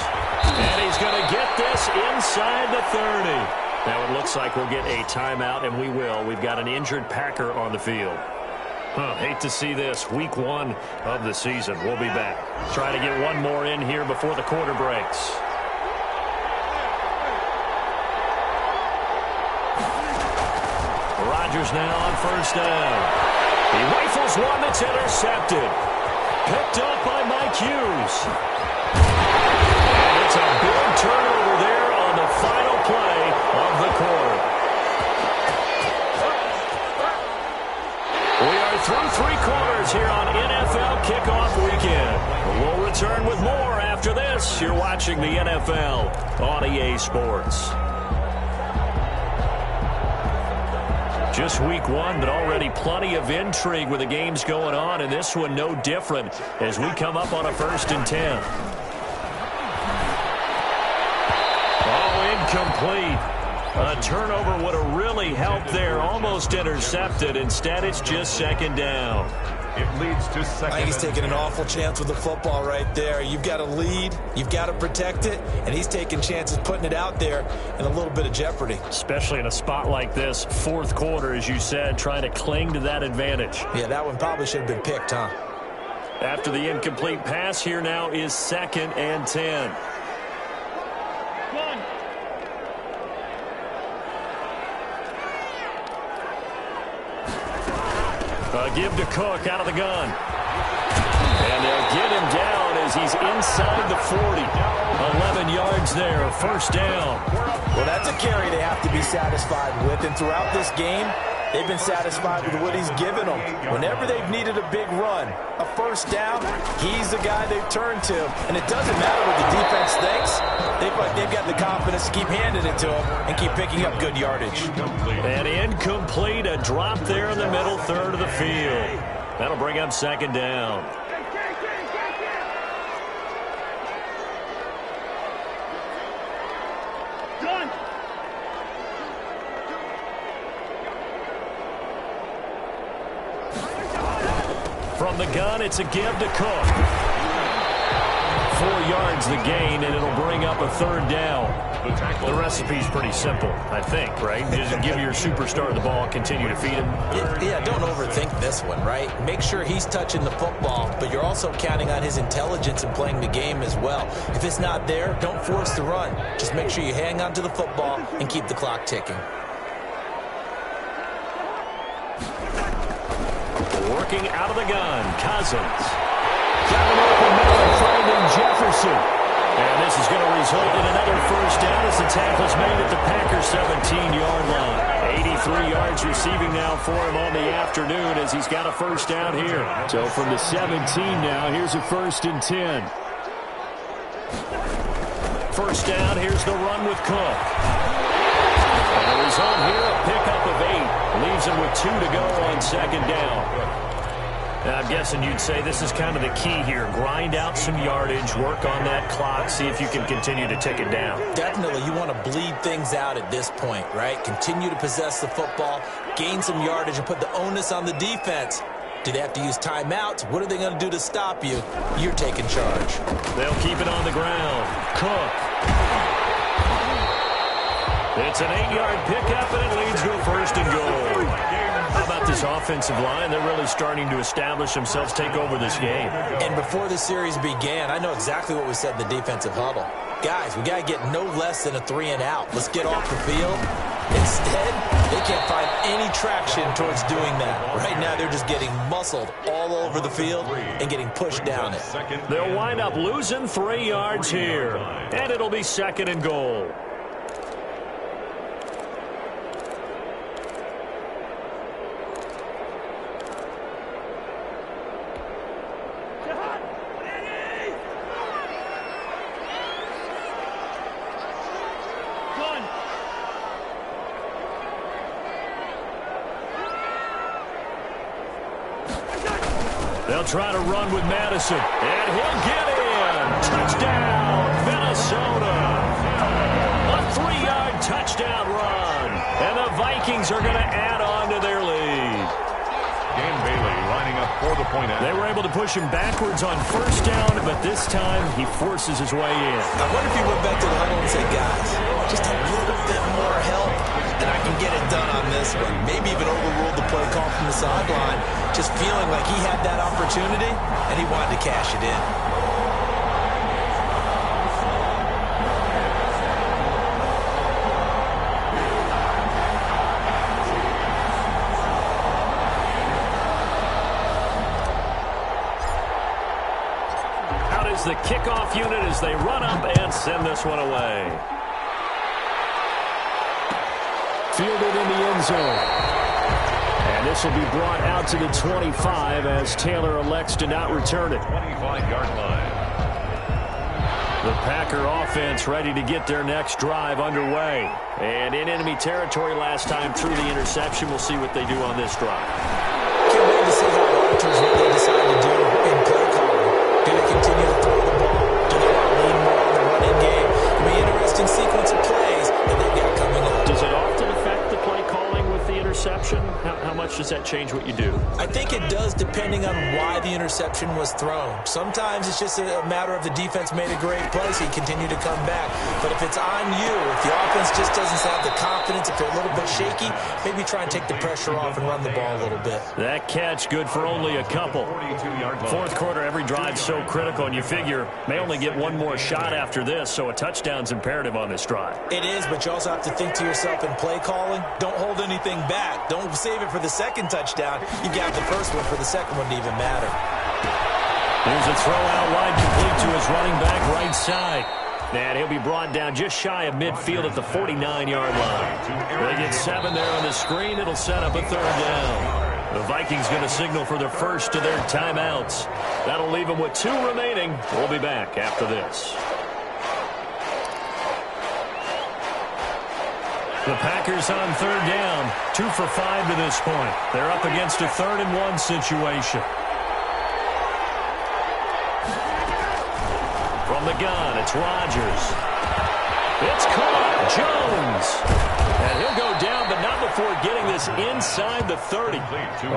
S1: And he's going to get this inside the 30. Now it looks like we'll get a timeout, and we will. We've got an injured Packer on the field. Hate to see this. Week 1 of the season. We'll be back. Try to get one more in here before the quarter breaks. Rodgers now on 1st down. He rifles one that's intercepted. Picked up by Mike Hughes. And it's a big turnover there on the final play of the quarter. We are through 3 quarters here on NFL Kickoff Weekend. We'll return with more after this. You're watching the NFL on EA Sports. Just week 1, but already plenty of intrigue with the games going on, and this one no different as we come up on a 1st and 10. Oh, incomplete. A turnover would have really helped there. Almost intercepted. Instead, it's just 2nd down.
S3: It leads to 2nd.
S2: I think he's taking an awful chance with the football right there. You've got to lead. You've got to protect it. And he's taking chances putting it out there in a little bit of jeopardy.
S1: Especially in a spot like this, 4th quarter, as you said, trying to cling to that advantage.
S2: Yeah, that one probably should have been picked, huh?
S1: After the incomplete pass, here now is 2nd and 10. Give to Cook out of the gun. And they'll get him down as he's inside the 40. 11 yards there, 1st down.
S2: Well, that's a carry they have to be satisfied with. And throughout this game, they've been satisfied with what he's given them. Whenever they've needed a big run, a 1st down, he's the guy they've turned to. And it doesn't matter what the defense thinks. They've got the confidence to keep handing it to him and keep picking up good yardage.
S1: And incomplete, a drop there in the middle 3rd of the field. That'll bring up 2nd down. From the gun, it's a give to Cook. 4 yards the gain, and it'll bring up a 3rd down. The recipe's pretty simple, I think, right? Just give your superstar the ball, continue to feed him.
S2: Yeah, don't overthink this one, right? Make sure he's touching the football, but you're also counting on his intelligence in playing the game as well. If it's not there, don't force the run. Just make sure you hang on to the football and keep the clock ticking.
S1: Working out of the gun, Cousins. Got an open man finding Jefferson. And this is going to result in another 1st down as the tackle's made at the Packers' 17-yard line. 83 yards receiving now for him on the afternoon as he's got a 1st down here. So from the 17 now, here's a 1st and 10. 1st down, here's the run with Cook. And the result here, a pickup of 8. Leaves him with 2 to go on 2nd down. Now, I'm guessing you'd say this is kind of the key here. Grind out some yardage, work on that clock, see if you can continue to tick it down.
S2: Definitely, you want to bleed things out at this point, right? Continue to possess the football, gain some yardage, and put the onus on the defense. Do they have to use timeouts? What are they going to do to stop you? You're taking charge.
S1: They'll keep it on the ground. Cook. It's an 8-yard pickup, and it leads to a 1st and goal. How about this offensive line? They're really starting to establish themselves, take over this game.
S2: And before the series began, I know exactly what we said in the defensive huddle. Guys, we got to get no less than a 3-and-out. Let's get off the field. Instead, they can't find any traction towards doing that. Right now, they're just getting muscled all over the field and getting pushed down it.
S1: They'll wind up losing 3 yards here, and it'll be 2nd and goal. They'll try to run with Madison, and he'll get in. Touchdown, Minnesota. A 3-yard touchdown run, and the Vikings are going to add on to their lead.
S3: Dan Bailey lining up for the point out.
S1: They were able to push him backwards on first down, but this time he forces his way in.
S2: I wonder if he went back to the huddle and said, guys, just a little bit more help, and I can get it done on this one. Maybe even overruled the play call from the sideline, just feeling like he had that opportunity, and he wanted to cash it in.
S1: The kickoff unit as they run up and send this one away. Fielded in the end zone. And this will be brought out to the 25 as Taylor elects to not return it.
S3: 25-yard line.
S1: The Packer offense ready to get their next drive underway. And in enemy territory last time through the interception. We'll see what they do on this drive.
S2: Can't wait to see how Rodgers what they decide to do in play calling. Do they continue to throw the ball? Do they want to lean more on the running game? It'll be an interesting sequence of plays that they've got coming up.
S1: Does it often affect the play calling with the interception? How much does that change what you do?
S2: I think it does depending on why the interception was thrown. Sometimes it's just a matter of the defense made a great play, so you continue to come back. But if it's on you, if the offense just doesn't have the confidence, if they're a little bit shaky, maybe try and take the pressure off and run the ball a little bit.
S1: That catch good for only a couple. Fourth quarter, every drive so critical, and you figure may only get one more shot after this, so a touchdown's imperative on this drive.
S2: It is, but you also have to think to yourself in play calling, don't hold anything back. Don't save it for the second touchdown. You got the first one for the second one to even matter.
S1: There's a throw out wide complete to his running back right side. And he'll be brought down just shy of midfield at the 49-yard line. They get 7 there on the screen. It'll set up a third down. The Vikings going to signal for the first of their timeouts. That'll leave them with 2 remaining. We'll be back after this. The Packers on third down. 2 for 5 to this point. They're up against a 3rd and 1 situation. From the gun, it's Rodgers. It's caught. Jones. And he'll go down, but not before getting this inside the 30.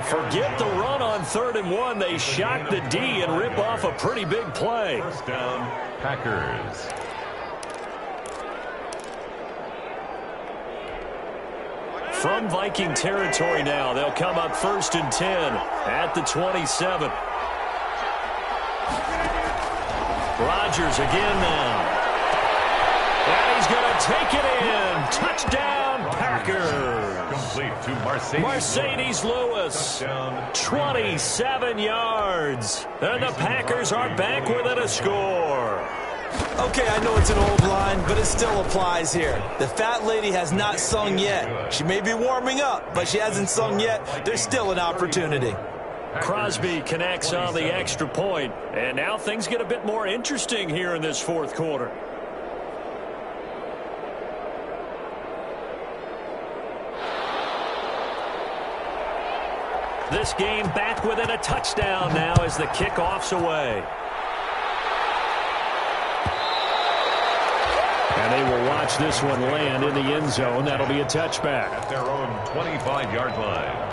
S1: Forget the run on 3rd and 1. They shock the D and rip off a pretty big play.
S3: First down, Packers.
S1: From Viking territory now, they'll come up 1st and 10 at the 27. Rodgers again now. And he's going to take it in. Touchdown, Packers.
S3: Complete to
S1: Mercedes Lewis. 27 yards. And the Packers are back within a score.
S2: Okay, I know it's an old line, but it still applies here. The fat lady has not sung yet. She may be warming up, but she hasn't sung yet. There's still an opportunity.
S1: Crosby connects on the extra point, and now things get a bit more interesting here in this 4th quarter. This game back within a touchdown now as the kickoff's away. And they will watch this one land in the end zone. That'll be a touchback.
S3: At their own 25-yard line.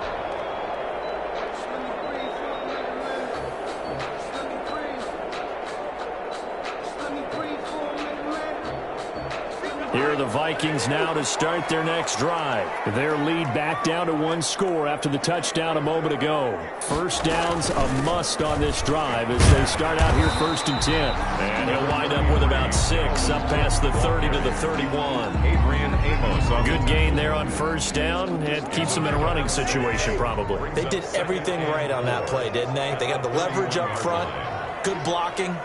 S1: Here are the Vikings now to start their next drive. Their lead back down to 1 score after the touchdown a moment ago. First down's a must on this drive as they start out here 1st and 10. And he'll wind up with about 6 up past the 30 to the 31.
S3: Adrian Amos on
S1: good gain there on first down and keeps them in a running situation probably.
S2: They did everything right on that play, didn't they? They got the leverage up front, good blocking.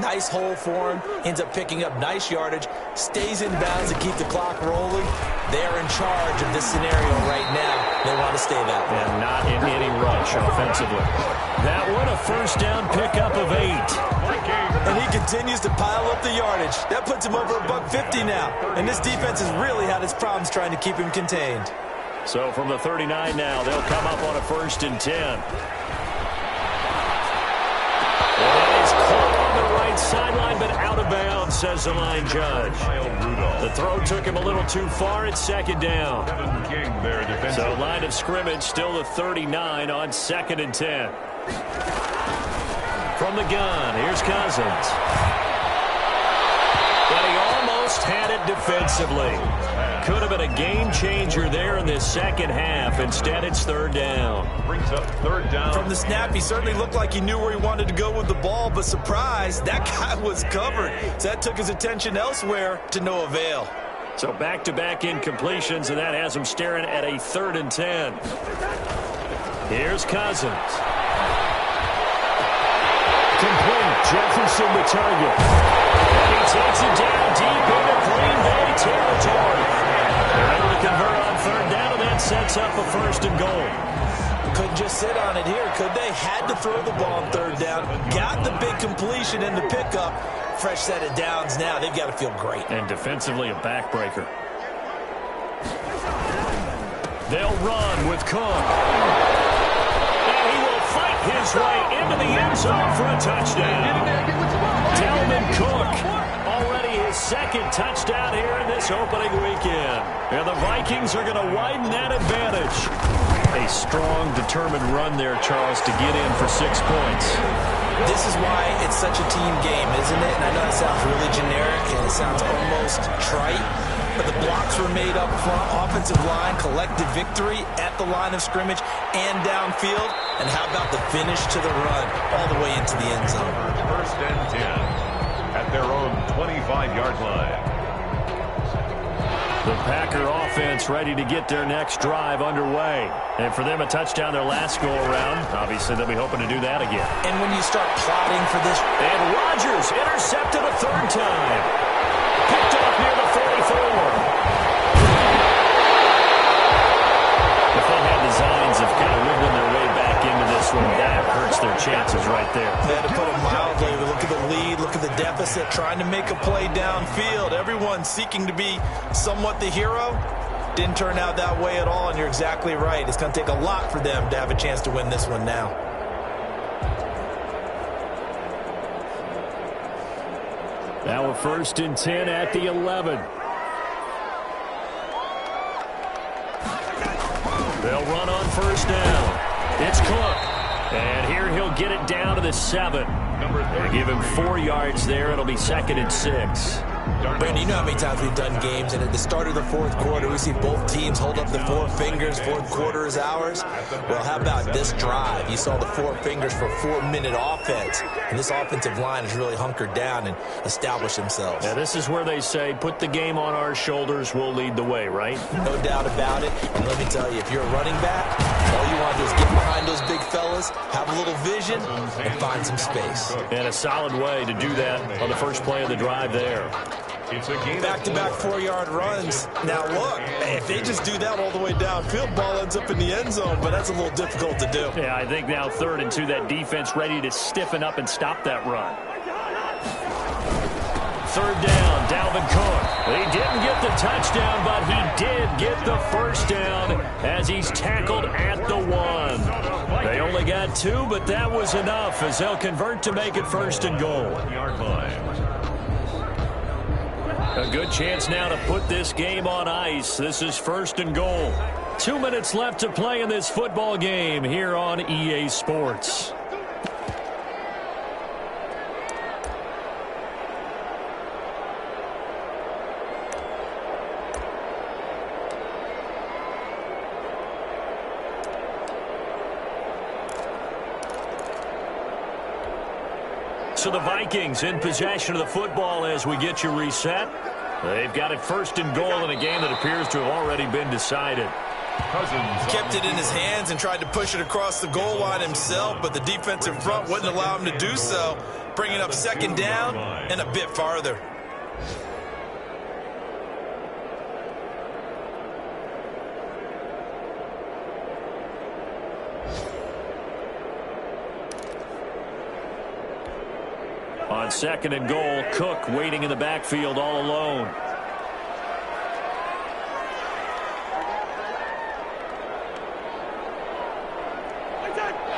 S2: Nice hole for him. Ends up picking up nice yardage. Stays in bounds to keep the clock rolling. They're in charge of this scenario right now. They want to stay that way.
S1: And not in any rush offensively. That one a first down pickup of 8.
S2: And he continues to pile up the yardage. That puts him over $150 now. And this defense has really had its problems trying to keep him contained.
S1: So from the 39 now, they'll come up on a 1st and 10. right sideline, but out of bounds, says the line judge. The throw took him a little too far. It's second down. So line of scrimmage still the 39 on 2nd and 10. From the gun, here's Cousins. But he almost had it defensively. Could have been a game changer there in this second half. Instead, it's 3rd down.
S3: Brings up 3rd down.
S2: From the snap, he certainly looked like he knew where he wanted to go with the ball, but surprise, that guy was covered. So that took his attention elsewhere to no avail.
S1: So back-to-back incompletions, and that has him staring at a 3rd and 10. Here's Cousins. Complete. Jefferson the target. And he takes it down deep into Green Bay territory. They're able to convert on 3rd down, and that sets up a 1st and goal.
S2: Couldn't just sit on it here, could they? Had to throw the ball on 3rd down. Got the big completion in the pickup. Fresh set of downs now. They've got to feel great.
S1: And defensively, a backbreaker. They'll run with Cook. And he will fight his way into the end zone for a touchdown. Dalvin Cook. Already his 2nd touchdown here in this opening weekend. And the Vikings are going to widen that advantage. A strong, determined run there, Charles, to get in for 6 points.
S2: This is why it's such a team game, isn't it? And I know it sounds really generic and it sounds almost trite, but the blocks were made up front, offensive line, collective victory at the line of scrimmage and downfield. And how about the finish to the run all the way into the end zone?
S3: 1st and 10 at their own 25-yard line.
S1: The Packer offense ready to get their next drive underway. And for them, a touchdown their last go-around. Obviously, they'll be hoping to do that again.
S2: And when you start plotting for this...
S1: And Rodgers intercepted a 3rd time. Picked off near the 44. If they had designs of kind of wiggling their way back into this one, that hurts their chances right there.
S2: They had to put it mildly. Look at the lead. Look at the deficit. Trying to make a play downfield. Everyone seeking to be somewhat the hero. Didn't turn out that way at all, and you're exactly right. It's going to take a lot for them to have a chance to win this one now.
S1: Now a 1st and 10 at the 11. They'll run on 1st down. It's Cook. And here he'll get it down to the 7. They give him 4 yards there. It'll be 2nd and 6.
S2: Brandon, you know how many times we've done games, and at the start of the 4th quarter, we see both teams hold up the 4 fingers. 4th quarter is ours. Well, how about this drive? You saw the 4 fingers for 4-minute offense, and this offensive line has really hunkered down and established themselves.
S1: Yeah, this is where they say, put the game on our shoulders, we'll lead the way, right?
S2: No doubt about it. And let me tell you, if you're a running back, all you want to do is get behind those big fellas, have a little vision, and find some space.
S1: And a solid way to do that on the first play of the drive there.
S2: Back-to-back 4-yard runs. Now, look, if they just do that all the way downfield, ball ends up in the end zone, but that's a little difficult to do.
S1: Yeah, I think now 3rd and 2, that defense ready to stiffen up and stop that run. 3rd down, Dalvin Cook. He didn't get the touchdown, but he did get the 1st down as he's tackled at the 1. They only got 2, but that was enough as they'll convert to make it 1st and goal. A good chance now to put this game on ice. This is 1st and goal. 2 minutes left to play in this football game here on EA Sports. So the Vikings in possession of the football as we get you reset. They've got it 1st and goal in a game that appears to have already been decided.
S2: Cousins kept it in his hands and tried to push it across the goal line himself, but the defensive front wouldn't allow him to do so, bringing up 2nd down and a bit farther.
S1: On 2nd and goal, Cook waiting in the backfield all alone.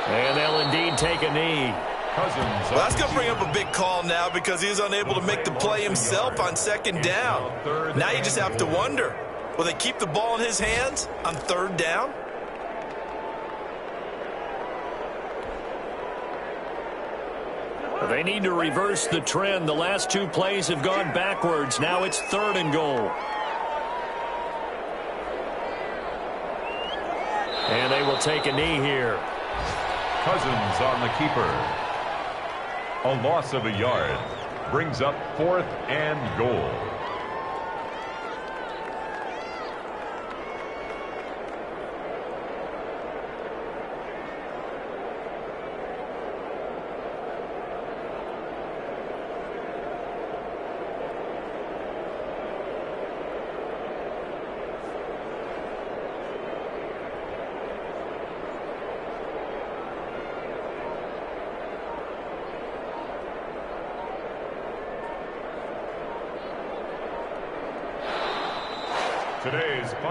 S1: And they'll indeed take a knee.
S3: Cousins.
S2: Well, that's going to bring up a big call now because he was unable to make the play himself on second down. Now you just have to wonder, will they keep the ball in his hands on third down?
S1: They need to reverse the trend. The last two plays have gone backwards. Now it's 3rd and goal. And they will take a knee here.
S3: Cousins on the keeper. A loss of a yard. Brings up 4th and goal.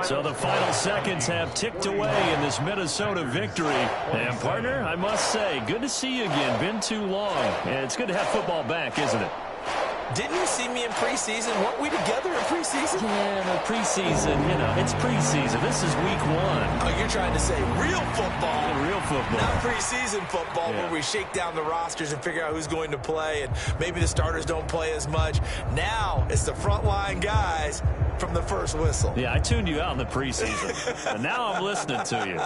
S1: So the final seconds have ticked away in this Minnesota victory. And, partner, I must say, good to see you again. Been too long. And it's good to have football back, isn't it?
S2: Didn't you see me in preseason? Weren't we together in preseason?
S1: Yeah, but preseason, you know, it's preseason. This is week 1.
S2: Oh, you're trying to say real football.
S1: Yeah, real football.
S2: Not preseason football where we shake down the rosters and figure out who's going to play, and maybe the starters don't play as much. Now it's the frontline guys from the first whistle.
S1: Yeah, I tuned you out in the preseason, and now I'm listening to you.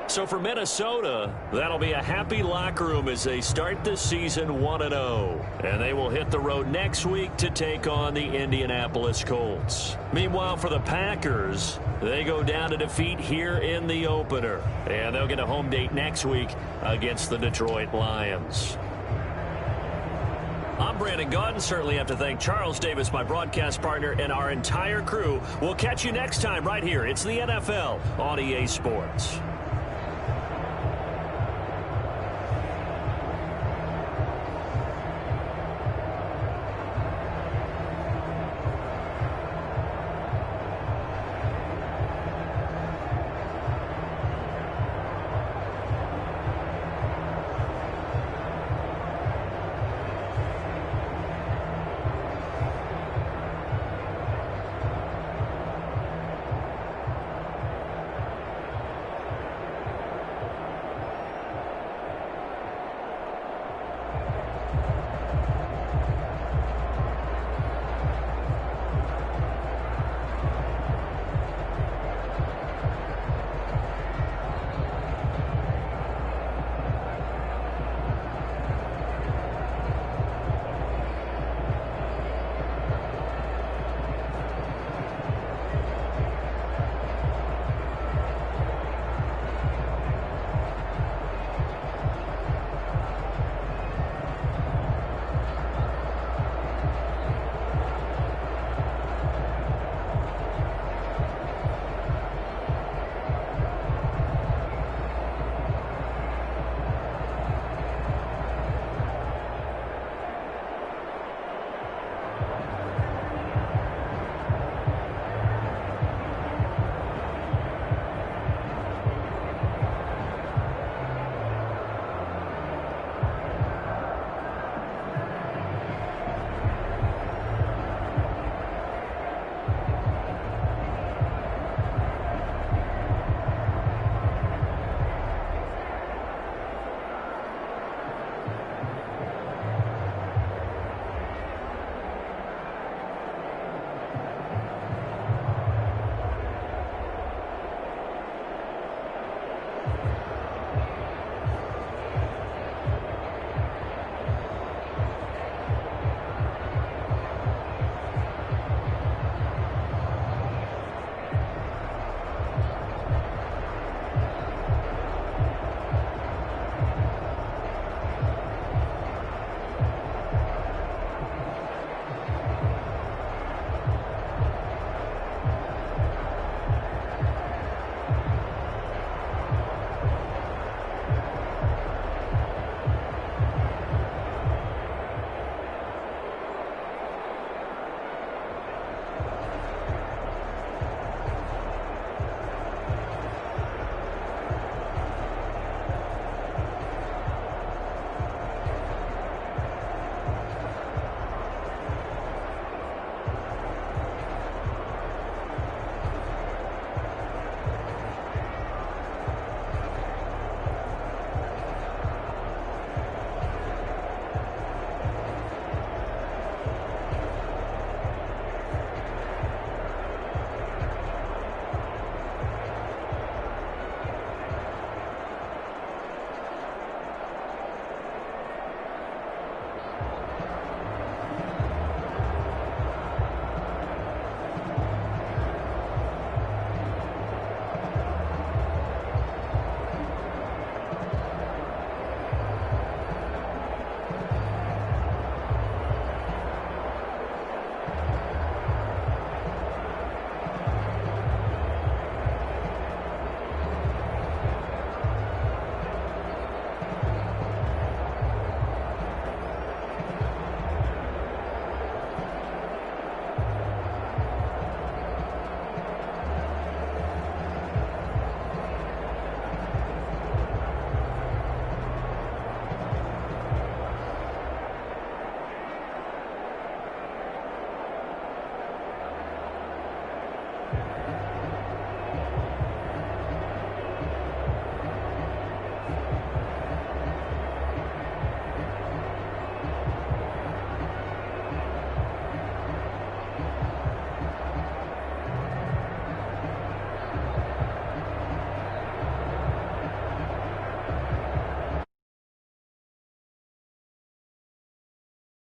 S1: So for Minnesota, that'll be a happy locker room as they start the season 1-0. And they will hit the road next week to take on the Indianapolis Colts. Meanwhile, for the Packers, they go down to defeat here in the opener. And they'll get a home date next week against the Detroit Lions. I'm Brandon Gaudin. Certainly have to thank Charles Davis, my broadcast partner, and our entire crew. We'll catch you next time right here. It's the NFL on EA Sports.